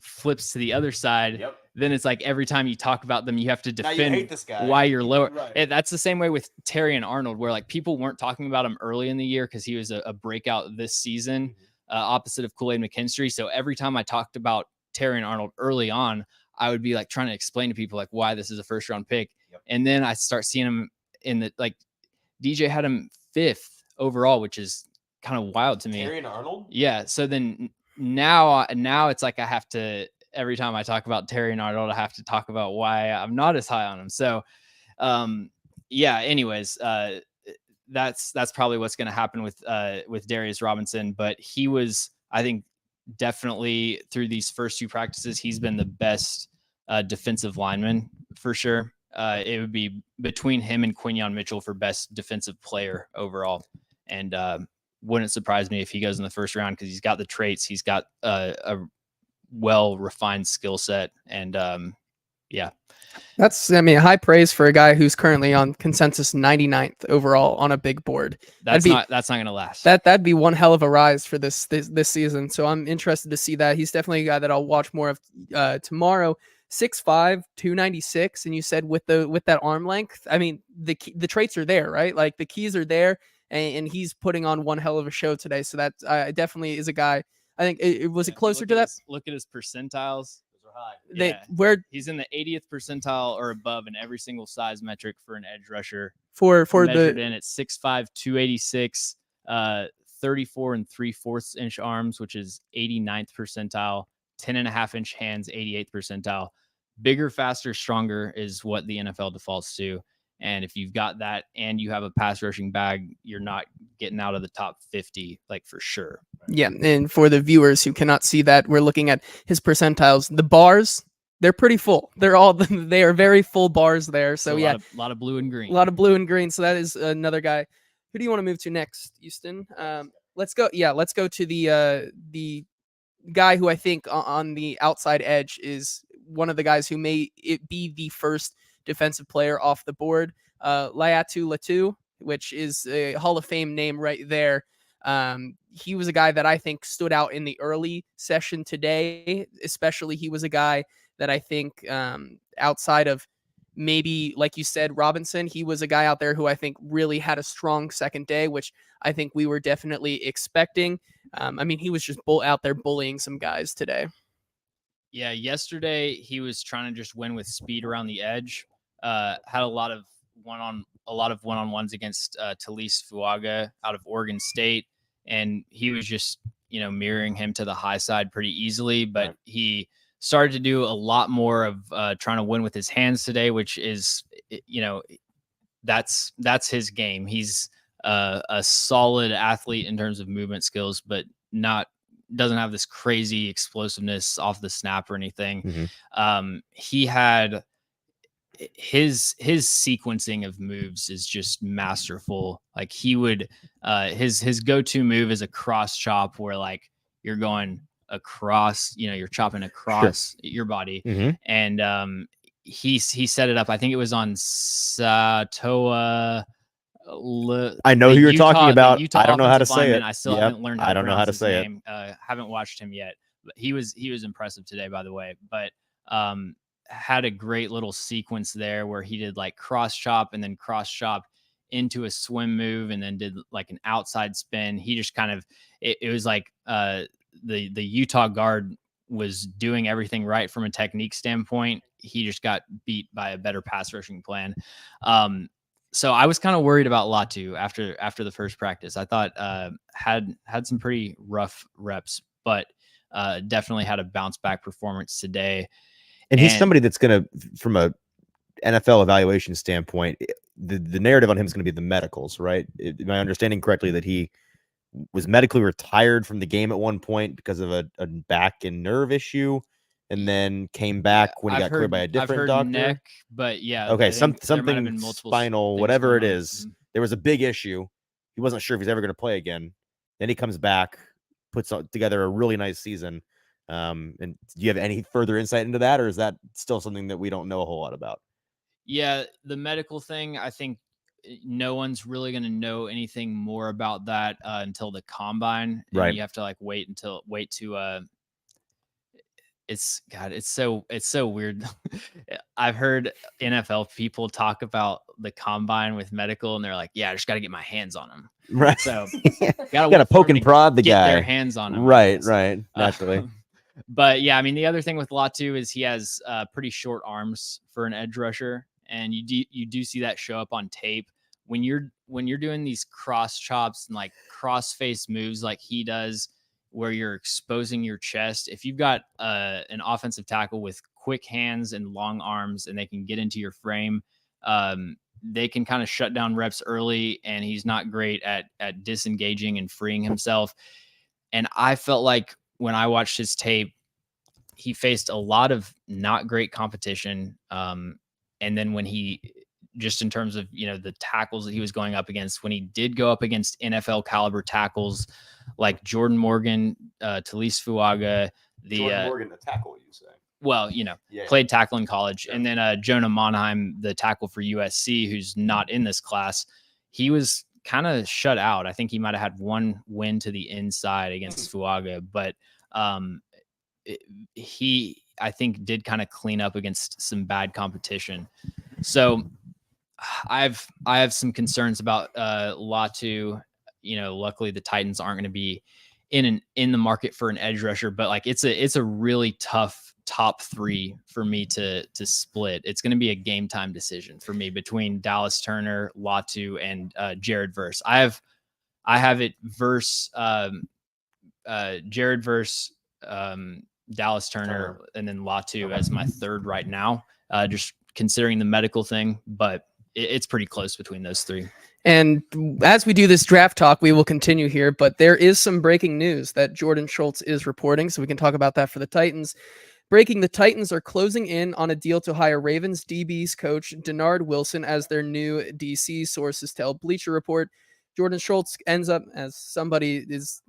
flips to the other side, yep, then it's like every time you talk about them, you have to defend why you're lower. Right. That's the same way with Terry and Arnold, where like people weren't talking about him early in the year because he was a breakout this season. Mm-hmm. Opposite of Kool-Aid McKinstry. So every time I talked about Terry and Arnold early on, I would be like trying to explain to people like why this is a first round pick. Yep. And then I start seeing him in the, like DJ had him 5th overall, which is kind of wild to me. Terry and Arnold? Yeah. So then now it's like I have to, every time I talk about Terry and Arnold, I have to talk about why I'm not as high on him. So anyways, that's probably what's going to happen with Darius Robinson, but he was, I think, definitely through these first 2 practices, he's been the best defensive lineman for sure. It would be between him and Quinyon Mitchell for best defensive player overall. And wouldn't surprise me if he goes in the first round, because he's got the traits, he's got a well-refined skill set. And that's, high praise for a guy who's currently on consensus 99th overall on a big board. That's not going to last. That'd be one hell of a rise for this season. So I'm interested to see that. He's definitely a guy that I'll watch more of tomorrow. 6'5", 296, and you said with that arm length, I mean, the traits are there, right? Like the keys are there, and he's putting on one hell of a show today. So that definitely is a guy. I think it was it closer to that. Look at his percentiles. Those are high. Where he's in the 80th percentile or above in every single size metric for an edge rusher. For measured in at 6'5", 286, 34 3/4 inch arms, which is 89th percentile, 10.5 inch hands, 88th percentile. Bigger, faster, stronger is what the NFL defaults to. And if you've got that and you have a pass rushing bag, you're not getting out of the top 50, like for sure. Yeah. And for the viewers who cannot see that, we're looking at his percentiles. The bars, they're pretty full. They are very full bars there. So yeah, a lot of blue and green. A lot of blue and green. So that is another guy. Who do you want to move to next, Easton? Let's go. Yeah, let's go to the guy who I think on the outside edge is one of the guys who may be the first defensive player off the board. Laiatu Latu, which is a Hall of Fame name right there. He was a guy that I think stood out in the early session today. Especially, he was a guy that I think outside of maybe, like you said, Robinson, he was a guy out there who I think really had a strong second day, which I think we were definitely expecting. I mean, he was just out there bullying some guys today. Yeah, yesterday he was trying to just win with speed around the edge. Had a lot of one-on-ones against Talise Fuaga out of Oregon State, and he was just mirroring him to the high side pretty easily. But he started to do a lot more of trying to win with his hands today, which is that's his game. He's a solid athlete in terms of movement skills, but doesn't have this crazy explosiveness off the snap or anything. Mm-hmm. He had his sequencing of moves is just masterful. Like he would his go-to move is a cross chop where like you're going across, you're chopping across your body. Mm-hmm. And he set it up. I think it was on Satoa. I know who you're talking about. I don't know how to say it. I still haven't learned how to know how to say name. Haven't watched him yet, but he was impressive today, by the way. But had a great little sequence there where he did like cross chop and then cross chop into a swim move and then did like an outside spin. He just kind of it was like the Utah guard was doing everything right from a technique standpoint. He just got beat by a better pass rushing plan. So I was kind of worried about Latu after the first practice. I thought had some pretty rough reps, but definitely had a bounce back performance today. And he's somebody that's going to, from a NFL evaluation standpoint, the narrative on him is going to be the medicals, right? Am I understanding correctly that he was medically retired from the game at one point because of a back and nerve issue, and then came back when he got cleared by a different doctor? Neck, but yeah. Okay, something spinal, whatever it is. Mm-hmm. There was a big issue. He wasn't sure if he's ever going to play again. Then he comes back, puts together a really nice season. And do you have any further insight into that, or is that still something that we don't know a whole lot about? Yeah, the medical thing, I think no one's really going to know anything more about that until the combine. And right. You have to like wait to it's so weird. I've heard NFL people talk about the combine with medical and they're like, yeah, I just got to get my hands on them. Right. So got to poke and prod the guy. Their hands on him. Right. Naturally. But yeah, I mean, the other thing with Latu is he has pretty short arms for an edge rusher. And you do see that show up on tape when you're doing these cross chops and like cross face moves like he does, where you're exposing your chest. If you've got an offensive tackle with quick hands and long arms and they can get into your frame, they can kind of shut down reps early, and he's not great at disengaging and freeing himself. And I felt like when I watched his tape, he faced a lot of not great competition. And then when he, just in terms of, the tackles that he was going up against, when he did go up against NFL caliber tackles like Jordan Morgan, Talise Fuaga, Jordan Morgan, the tackle, you say? Well, played tackle in college. Yeah. And then Jonah Monheim, the tackle for USC, who's not in this class, he was kind of shut out. I think he might have had one win to the inside against Fuaga, but he I think did kind of clean up against some bad competition. So I have some concerns about Latu. Luckily the Titans aren't going to be in the market for an edge rusher, but like it's a really tough top 3 for me to split. It's going to be a game time decision for me between Dallas Turner, Latu, and Jared Verse. I have it Verse, Jared Verse, Dallas Turner, and then Latu as my third right now, just considering the medical thing, but it's pretty close between those 3. And as we do this draft talk, we will continue here, but there is some breaking news that Jordan Schultz is reporting, so we can talk about that for the Titans. Breaking, the Titans are closing in on a deal to hire Ravens DBs coach Denard Wilson as their new DC, sources tell Bleacher Report. Jordan Schultz ends up as somebody is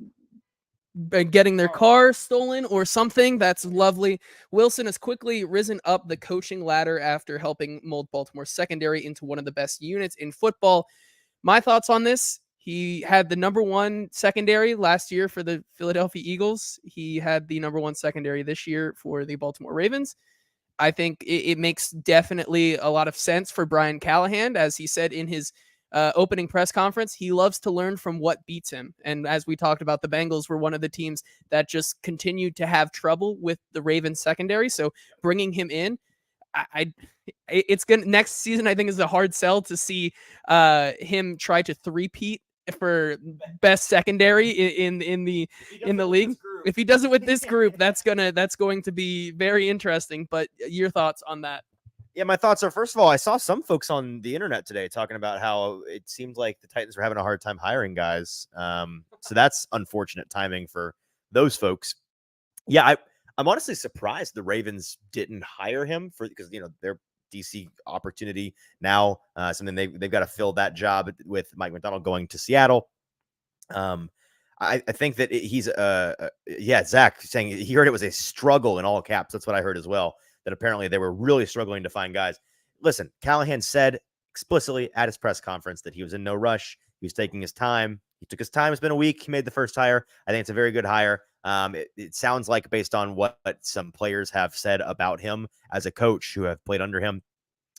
getting their car stolen or something. That's lovely. Wilson has quickly risen up the coaching ladder after helping mold Baltimore's secondary into one of the best units in football. My thoughts on this: he had the number 1 secondary last year for the Philadelphia Eagles. He had the number 1 secondary this year for the Baltimore Ravens. I think it makes definitely a lot of sense for Brian Callahan, as he said in his opening press conference. He loves to learn from what beats him. And as we talked about, the Bengals were one of the teams that just continued to have trouble with the Ravens secondary. So bringing him in, it's gonna, next season I think is a hard sell to see him try to three-peat for best secondary in the league. If he does it with this group, that's going to be very interesting. But your thoughts on that? Yeah, my thoughts are, first of all, I saw some folks on the internet today talking about how it seemed like the Titans were having a hard time hiring guys. So that's unfortunate timing for those folks. Yeah, I'm honestly surprised the Ravens didn't hire him because their DC opportunity now, something they've got to fill that job with Mike McDonald going to Seattle. I think that he's Zach saying he heard it was a struggle in all caps. That's what I heard as well, that apparently they were really struggling to find guys. Listen, Callahan said explicitly at his press conference that he was in no rush. He was taking his time. He took his time. It's been a week. He made the first hire. I think it's a very good hire. It sounds like, based on what some players have said about him as a coach who have played under him,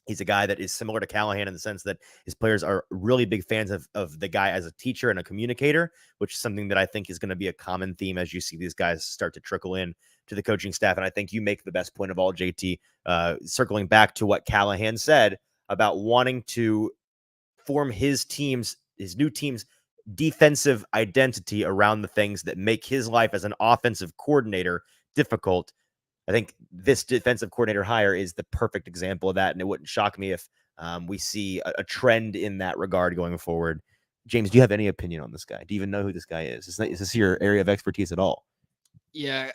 he's a guy that is similar to Callahan in the sense that his players are really big fans of the guy as a teacher and a communicator, which is something that I think is going to be a common theme as you see these guys start to trickle in to the coaching staff. And I think you make the best point of all, JT, circling back to what Callahan said about wanting to form his new team's defensive identity around the things that make his life as an offensive coordinator difficult. I think this defensive coordinator hire is the perfect example of that, and it wouldn't shock me if we see a trend in that regard going forward. James, do you have any opinion on this guy? Do you even know who this guy is? Is this your area of expertise at all? Yeah.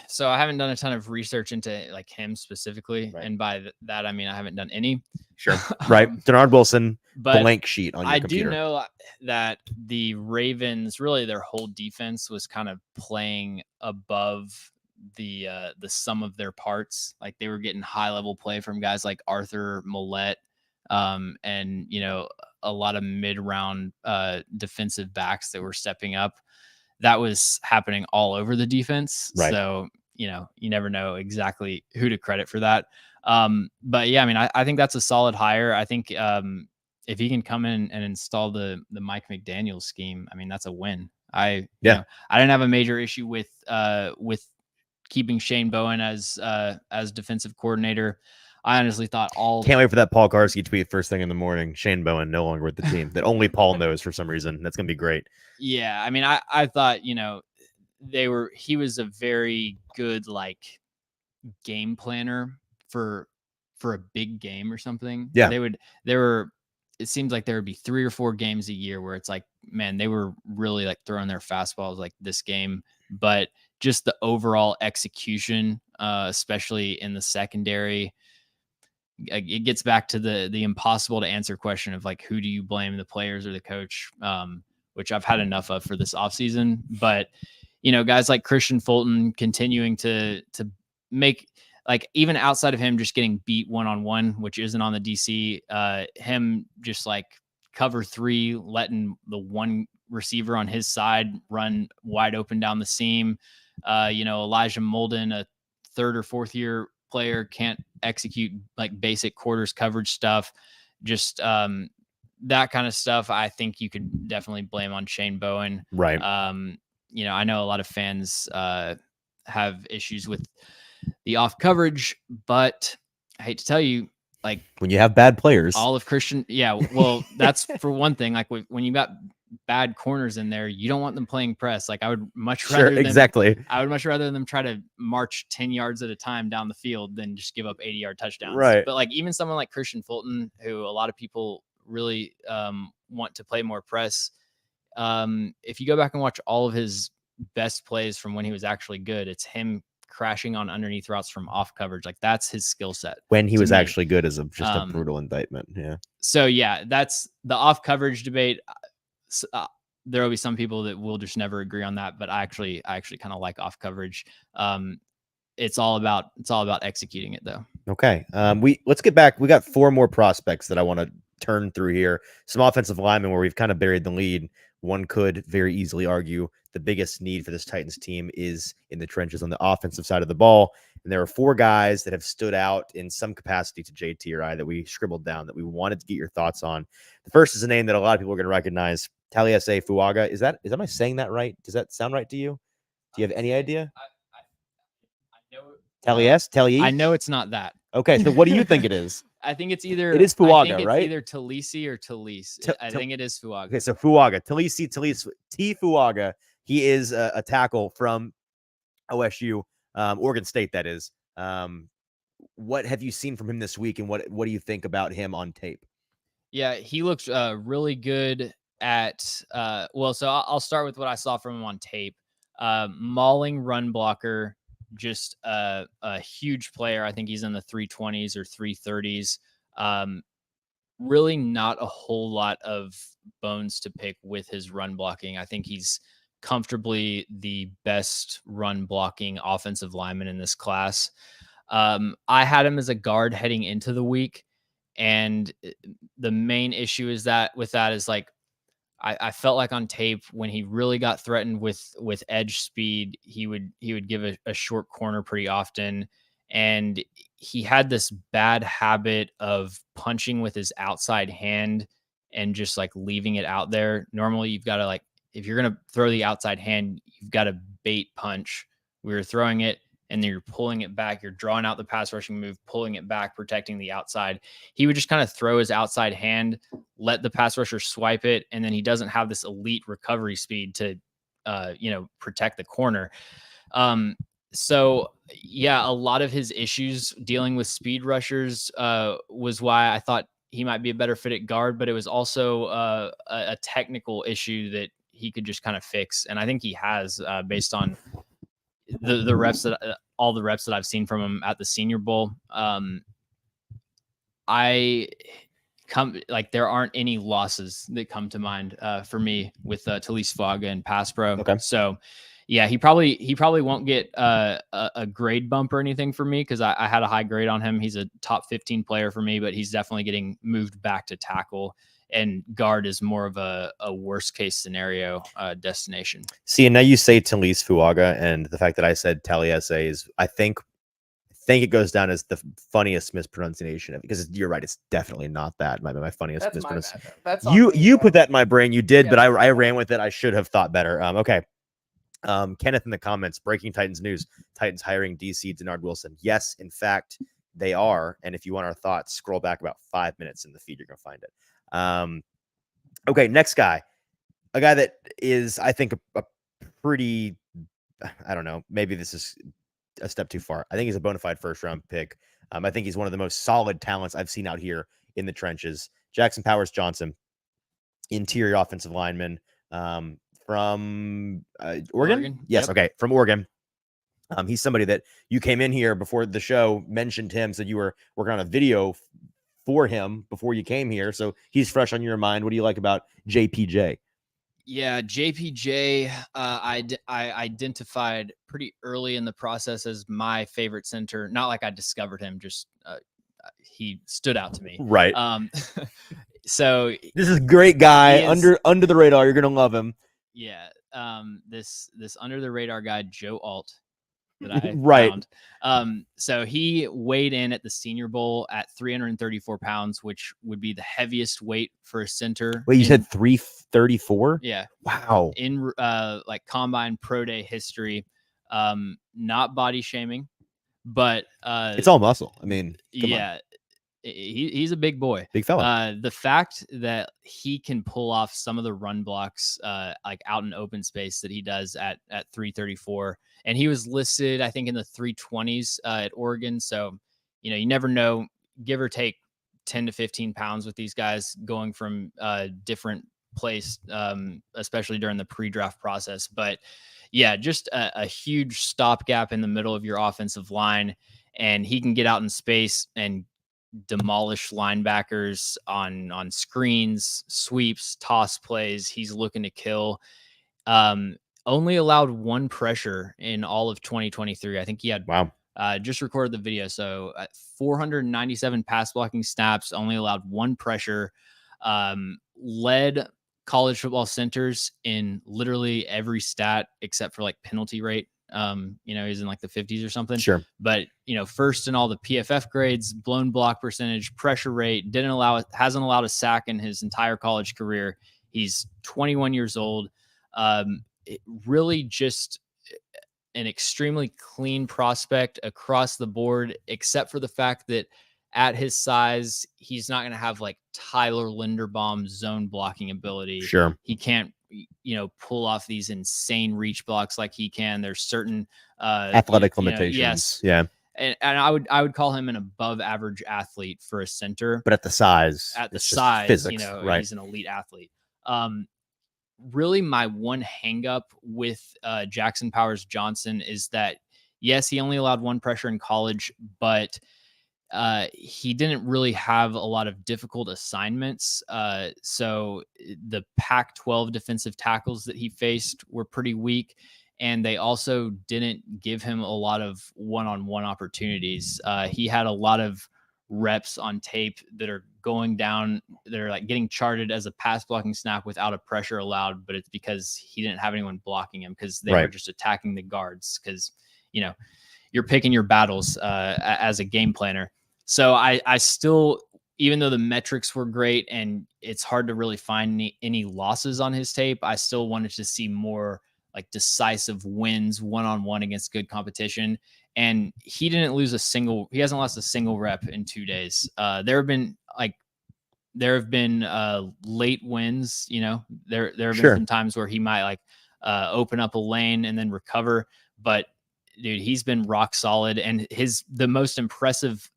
So I haven't done a ton of research into like him specifically, right. And by that I mean I haven't done any. Sure. Right. Denard Wilson, blank sheet on your computer. I do know that the Ravens, really their whole defense was kind of playing above the sum of their parts. Like they were getting high level play from guys like Arthur Millette, and a lot of mid round defensive backs that were stepping up. That was happening all over the defense. Right. So, you never know exactly who to credit for that. But yeah, I mean, I think that's a solid hire. I think if he can come in and install the Mike McDaniel scheme, I mean, that's a win. I didn't have a major issue with keeping Shane Bowen as defensive coordinator. I honestly thought can't wait for that Paul Karski tweet first thing in the morning. Shane Bowen no longer with the team. That only Paul knows for some reason. That's gonna be great. Yeah, I mean, I thought he was a very good game planner for a big game or something. Yeah, it seemed like there would be 3 or 4 games a year where it's like, man, they were really throwing their fastballs like this game, but just the overall execution, especially in the secondary. It gets back to the impossible to answer question of who do you blame, the players or the coach, which I've had enough of for this offseason. But, guys like Christian Fulton continuing to make even outside of him just getting beat one-on-one, which isn't on the DC, him just cover 3, letting the one receiver on his side run wide open down the seam. Elijah Molden, a third or fourth year player, can't execute like basic quarters coverage stuff. Just that kind of stuff. I think you could definitely blame on Shane Bowen. Right. You know, I know a lot of fans have issues with the off coverage, but I hate to tell you, like When you have bad players, all of Christian, yeah, well, that's for one thing. Like when you got bad corners in there, you don't want them playing press. Like I would much rather I would much rather them try to march 10 yards at a time down the field than just give up 80-yard touchdowns. Right. But like even someone like Christian Fulton, who a lot of people really want to play more press. If you go back and watch all of his best plays from when he was actually good, it's him crashing on underneath routes from off coverage. Like that's his skill set. When he was actually good is just a brutal indictment. Yeah. So yeah, that's the off coverage debate. There will be some people that will just never agree on that, but I actually kind of like off coverage. It's all about executing it though. Okay. Let's get back. We got 4 more prospects that I want to turn through here. Some offensive linemen where we've kind of buried the lead. One could very easily argue the biggest need for this Titans team is in the trenches on the offensive side of the ball. And there are 4 guys that have stood out in some capacity to JT or I that we scribbled down that we wanted to get your thoughts on. The first is a name that a lot of people are going to recognize, Taliese Fuaga. Am I saying that right? Does that sound right to you? Do you have any idea? I know Taliese? I know it's not that. Okay, so what do you think it is? I think it's either. It is Fuaga, I think it's right? either Talise or Talise. I think it is Fuaga. Okay, so Fuaga, Talise T. Fuaga. He is a tackle from OSU, Oregon State. That is. What have you seen from him this week, and what do you think about him on tape? Yeah, he looks really good at. Well, so I'll start with what I saw from him on tape. Mauling run blocker. Just a huge player. I think he's in the 320s or 330s. Really not a whole lot of bones to pick with his run blocking. I think he's comfortably the best run blocking offensive lineman in this class. I had him as a guard heading into the week. And the main issue is that like, I felt like on tape when he really got threatened with edge speed, he would give a short corner pretty often. And he had this bad habit of punching with his outside hand and just like leaving it out there. Normally you've got to like, if you're going to throw the outside hand, you've got to bait punch. We were throwing it and then you're pulling it back. You're drawing out the pass rushing move, pulling it back, protecting the outside. He would just kind of throw his outside hand, let the pass rusher swipe it, and then he doesn't have this elite recovery speed to, protect the corner. So yeah, a lot of his issues dealing with speed rushers was why I thought he might be a better fit at guard, but it was also a technical issue that he could just kind of fix, and I think he has based on the reps that all the reps that I've seen from him at the Senior Bowl. There aren't any losses that come to mind for me with Talise Fuaga and pass pro. Okay. So yeah, he probably won't get a grade bump or anything for me because I had a high grade on him. He's a top 15 player for me, but he's definitely getting moved back to tackle. And guard is more of a worst case scenario destination. See, and now you say Talise Fuaga, and the fact that I said Taliese is, I think it goes down as the funniest mispronunciation of it, because you're right, it's definitely not that. My funniest mispronunciation. That's you put that in my brain. You did, yeah, but I ran with it. I should have thought better. Okay. Kenneth in the comments, breaking Titans news: Titans hiring DC Denard Wilson. Yes, in fact, they are. And if you want our thoughts, scroll back about 5 minutes in the feed. You're gonna find it. Okay, next guy, a guy that is, I think, a pretty, I don't know, maybe this is a step too far. I think he's a bona fide first-round pick. I think he's one of the most solid talents I've seen out here in the trenches. Jackson Powers Johnson, interior offensive lineman from Oregon? Yes, yep. Okay, from Oregon. He's somebody that you came in here before the show, mentioned him, said you were working on a video for him before you came here. So he's fresh on your mind. What do you like about JPJ? Yeah, JPJ, I identified pretty early in the process as my favorite center. Not like I discovered him, just he stood out to me. Right. So this is a great guy, under the radar. You're gonna love him. Yeah. This under the radar guy, Joe Alt. that I Right. found. So he weighed in at the Senior Bowl at 334 pounds, which would be the heaviest weight for a center. Wait, you said 334? Yeah. Wow. In like combine pro day history. Not body shaming, but It's all muscle. I mean, come on. yeah, he's a big boy. Big fella. The fact that he can pull off some of the run blocks like out in open space that he does at 334, and he was listed, I think, in the 320s at Oregon. So, you never know, give or take 10 to 15 pounds with these guys going from different place, especially during the pre-draft process. But yeah, just a huge stopgap in the middle of your offensive line, and he can get out in space and demolish linebackers on screens, sweeps, toss plays. He's looking to kill. Only allowed one pressure in all of 2023. I think he had just recorded the video. So 497 pass blocking snaps, only allowed one pressure. Led college football centers in literally every stat except for like penalty rate. He's in like the 50s or something. Sure. But, first in all the PFF grades, blown block percentage, pressure rate, hasn't allowed a sack in his entire college career. He's 21 years old. Really just an extremely clean prospect across the board, except for the fact that at his size, he's not going to have like Tyler Linderbaum zone blocking ability. Sure. He can't, pull off these insane reach blocks like he can. There's certain athletic limitations. Yes. Yeah. And I would call him an above average athlete for a center. But at the size, physics, right? He's an elite athlete. Really, my one hang up with Jackson Powers Johnson is that, yes, he only allowed one pressure in college, but he didn't really have a lot of difficult assignments. So the Pac-12 defensive tackles that he faced were pretty weak, and they also didn't give him a lot of one-on-one opportunities. He had a lot of reps on tape that are going down, that are like getting charted as a pass blocking snap without a pressure allowed, but it's because he didn't have anyone blocking him, because they were just attacking the guards, because you're picking your battles as a game planner. So I still, even though the metrics were great and it's hard to really find any losses on his tape, I still wanted to see more like decisive wins one-on-one against good competition. And he hasn't lost a single rep in 2 days. There have been late wins, there have been some times where he might open up a lane and then recover, but dude, he's been rock solid. And the most impressive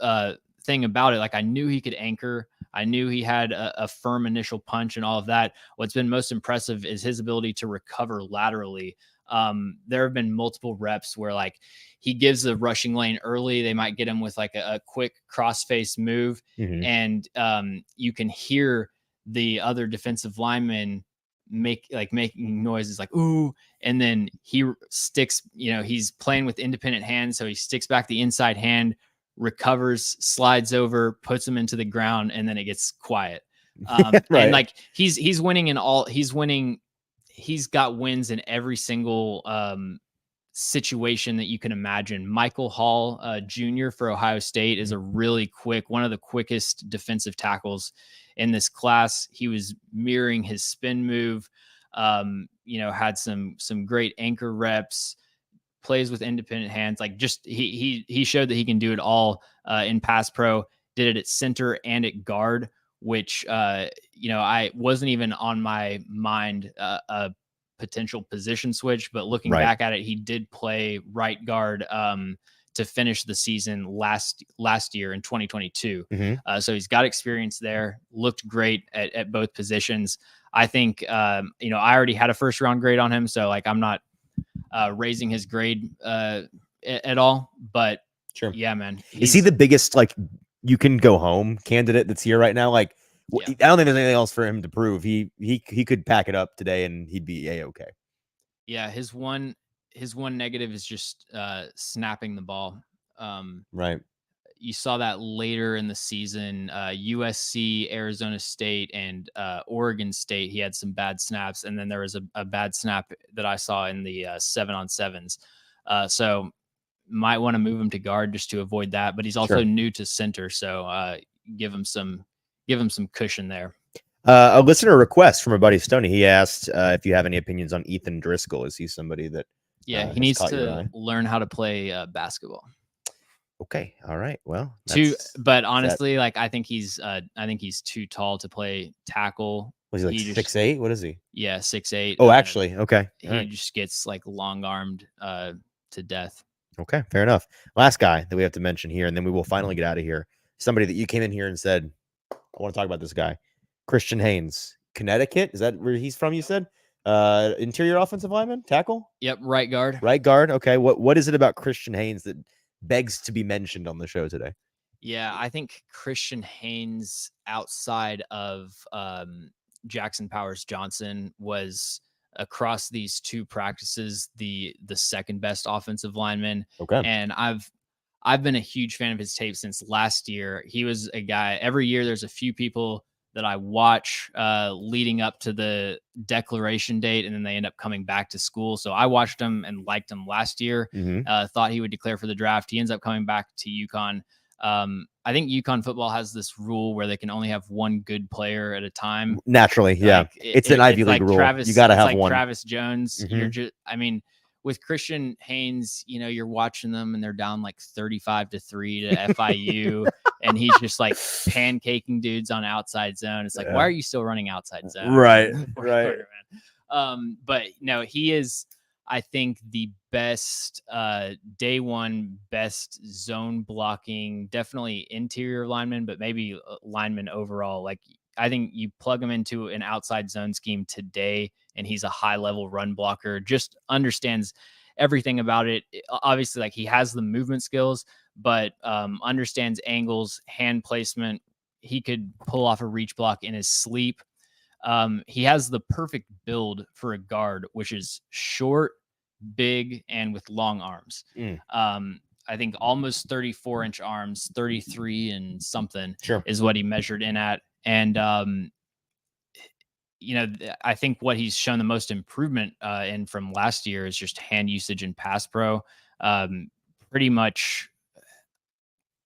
thing about it, I knew he could anchor. I knew he had a firm initial punch and all of that. What's been most impressive is his ability to recover laterally. There have been multiple reps where he gives the rushing lane early. They might get him with a quick crossface move. And you can hear the other defensive linemen making noises like, ooh. And then he sticks, he's playing with independent hands. So he sticks back the inside hand, recovers, slides over, puts him into the ground, and then it gets quiet. And he's winning he's got wins in every single situation that you can imagine. Michael Hall Jr. for Ohio State is a really one of the quickest defensive tackles in this class. He was mirroring his spin move, had some great anchor reps, plays with independent hands. He showed that he can do it all in pass pro. Did it at center and at guard, which I wasn't even on my mind a potential position switch, but looking back at it, he did play right guard to finish the season last year in 2022. So he's got experience there, looked great at both positions. I think, I already had a first round grade on him. So I'm not raising his grade at all, but yeah, man. Is he the biggest, you can go home candidate that's here right now? I don't think there's anything else for him to prove. He could pack it up today and he'd be A-okay. Yeah. His one negative is just snapping the ball. You saw that later in the season, USC, Arizona State, and Oregon State. He had some bad snaps, and then there was a bad snap that I saw in the 7-on-7s. So might want to move him to guard just to avoid that. But he's also Sure. new to center, so give him some cushion there. A listener request from our buddy Stoney. He asked if you have any opinions on Ethan Driscoll. Is he somebody that? Yeah, he has needs caught your to eye? learn how to play basketball. Okay, all right. Well, But honestly, like I think he's too tall to play tackle. was he like 6'8"? What is he? Yeah, 6'8". Oh, actually, okay. He just gets like long armed to death. Okay, fair enough. Last guy that we have to mention here, and then we will finally get out of here. Somebody that you came in here and said, I want to talk about this guy. Christian Haynes, Connecticut. Is that where he's from, you said? Interior offensive lineman, tackle? Yep, right guard. Right guard. Okay. What is it about Christian Haynes that begs to be mentioned on the show today? Yeah, I think Christian Haynes, outside of Jackson Powers Johnson, was across these two practices the second best offensive lineman. Okay. And I've been a huge fan of his tape since last year. He was a guy, every year there's a few people that I watch leading up to the declaration date, and then they end up coming back to school. So I watched him and liked him last year, thought he would declare for the draft. He ends up coming back to UConn. I think UConn football has this rule where they can only have one good player at a time. Naturally, yeah. Like, it's an Ivy League rule. You got to have one. Travis Jones. You're just, I mean, with Christian Haynes, you know, you're watching them and they're down like 35-3 to FIU, and he's just like pancaking dudes on outside zone. It's like, why are you still running outside zone? Right, right. But no, he is, I think, the best day one best zone blocking, definitely interior lineman, but maybe lineman overall. Like, I think you plug him into an outside zone scheme today, and he's a high level run blocker, just understands everything about it. Obviously, like, he has the movement skills, but understands angles, hand placement. He could pull off a reach block in his sleep. He has the perfect build for a guard, which is short, big, and with long arms. I think almost 34-inch arms, 33 and something is what he measured in at. And, you know, I think what he's shown the most improvement in from last year is just hand usage in pass pro. Pretty much,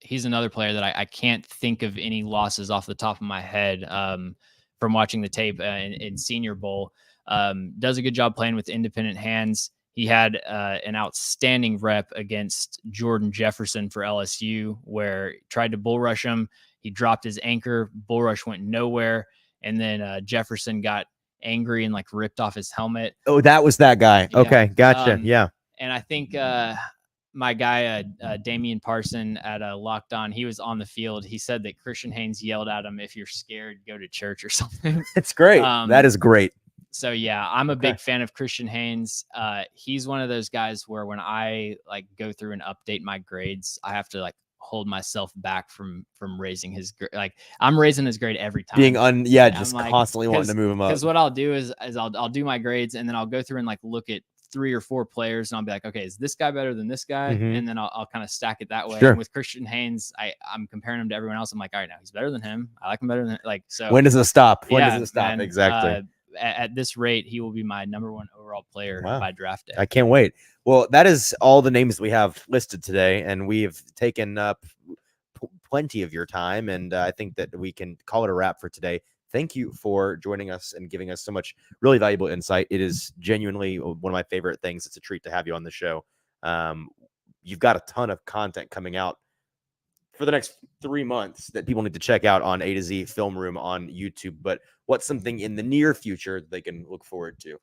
he's another player that I can't think of any losses off the top of my head from watching the tape in Senior Bowl. Does a good job playing with independent hands. He had an outstanding rep against Jordan Jefferson for LSU, where he tried to bull rush him. He dropped his anchor. Bull rush went nowhere. And then Jefferson got angry and like ripped off his helmet. Oh, that was that guy. Yeah. Okay. Gotcha. Yeah. And I think my guy, Damian Parson at Locked On, he was on the field. He said that Christian Haynes yelled at him, "If you're scared, go to church," or something. It's great. That is great. So yeah, I'm a big fan of Christian Haynes. He's one of those guys where when I like go through and update my grades, I have to like hold myself back from raising his grade. Like, I'm raising his grade every time. Just like, constantly wanting to move him up. Because what I'll do is I'll do my grades, and then I'll go through and like look at 3 or 4 players, and I'll be like, okay, is this guy better than this guy? And then I'll kind of stack it that way. And with Christian Haynes, I'm comparing him to everyone else. I'm like, all right, now he's better than him. I like him better than, like, so. When does it stop? When yeah, does it stop? And, exactly. At this rate, he will be my #1 overall player by draft day. I can't wait. Well, that is all the names we have listed today, and we've taken up plenty of your time, and I think that we can call it a wrap for today. Thank you for joining us and giving us so much really valuable insight. It is genuinely one of my favorite things. It's a treat to have you on the show. You've got a ton of content coming out for the next 3 months that people need to check out on A to Z Film Room on YouTube. But what's something in the near future that they can look forward to?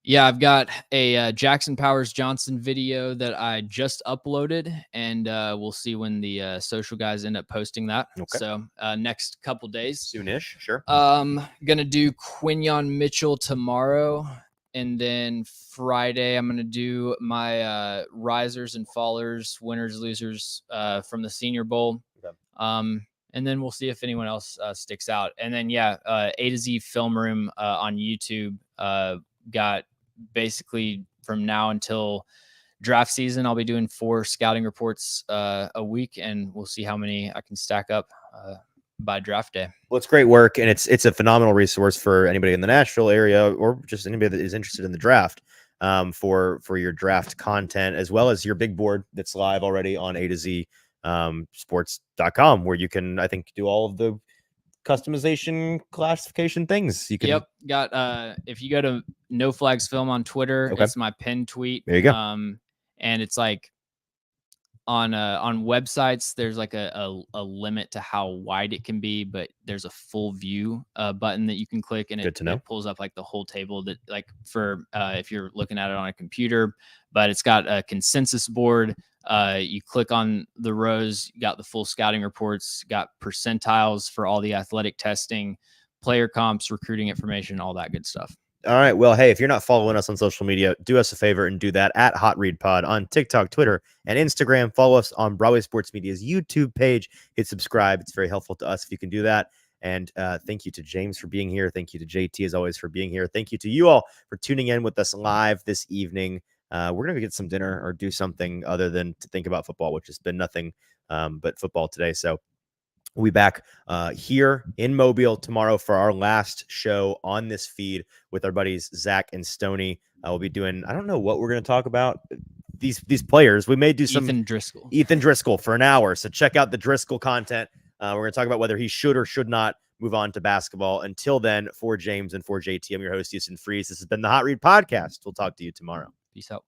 Yeah, I've got a Jackson Powers Johnson video that I just uploaded, and we'll see when the social guys end up posting that. Okay. So next couple days. Soonish, sure. Gonna do Quinyon Mitchell tomorrow, and then Friday I'm gonna do my risers and fallers, winners, losers from the Senior Bowl. Okay. And then we'll see if anyone else sticks out. And then A to Z Film Room on YouTube. Got basically from now until draft season, I'll be doing 4 scouting reports a week, and we'll see how many I can stack up by draft day. Well, it's great work, and it's a phenomenal resource for anybody in the Nashville area or just anybody that is interested in the draft. for your draft content, as well as your big board that's live already on AtoZ sports.com, where you can, I think, do all of the customization classification things. You can Yep. Got if you go to No Flags Film on Twitter, Okay. it's my pinned tweet. There you go. And it's like on websites, there's like a limit to how wide it can be, but there's a full view button that you can click, and Good to know. it pulls up like the whole table that like for if you're looking at it on a computer. But it's got a consensus board. You click on the rows, you got the full scouting reports, got percentiles for all the athletic testing, player comps, recruiting information, all that good stuff. All right. Well, hey, if you're not following us on social media, do us a favor and do that at Hot Read Pod on TikTok, Twitter, and Instagram. Follow us on Broadway Sports Media's YouTube page. Hit subscribe. It's very helpful to us if you can do that. And thank you to James for being here. Thank you to JT, as always, for being here. Thank you to you all for tuning in with us live this evening. We're going to get some dinner or do something other than to think about football, which has been nothing but football today. So we'll be back here in Mobile tomorrow for our last show on this feed with our buddies Zach and Stoney. We'll be doing, I don't know what we're going to talk about. These players. We may do some Ethan Driscoll for an hour. So check out the Driscoll content. We're going to talk about whether he should or should not move on to basketball. Until then, for James and for JT, I'm your host, Easton Freeze. This has been the Hot Read Podcast. We'll talk to you tomorrow. Peace out.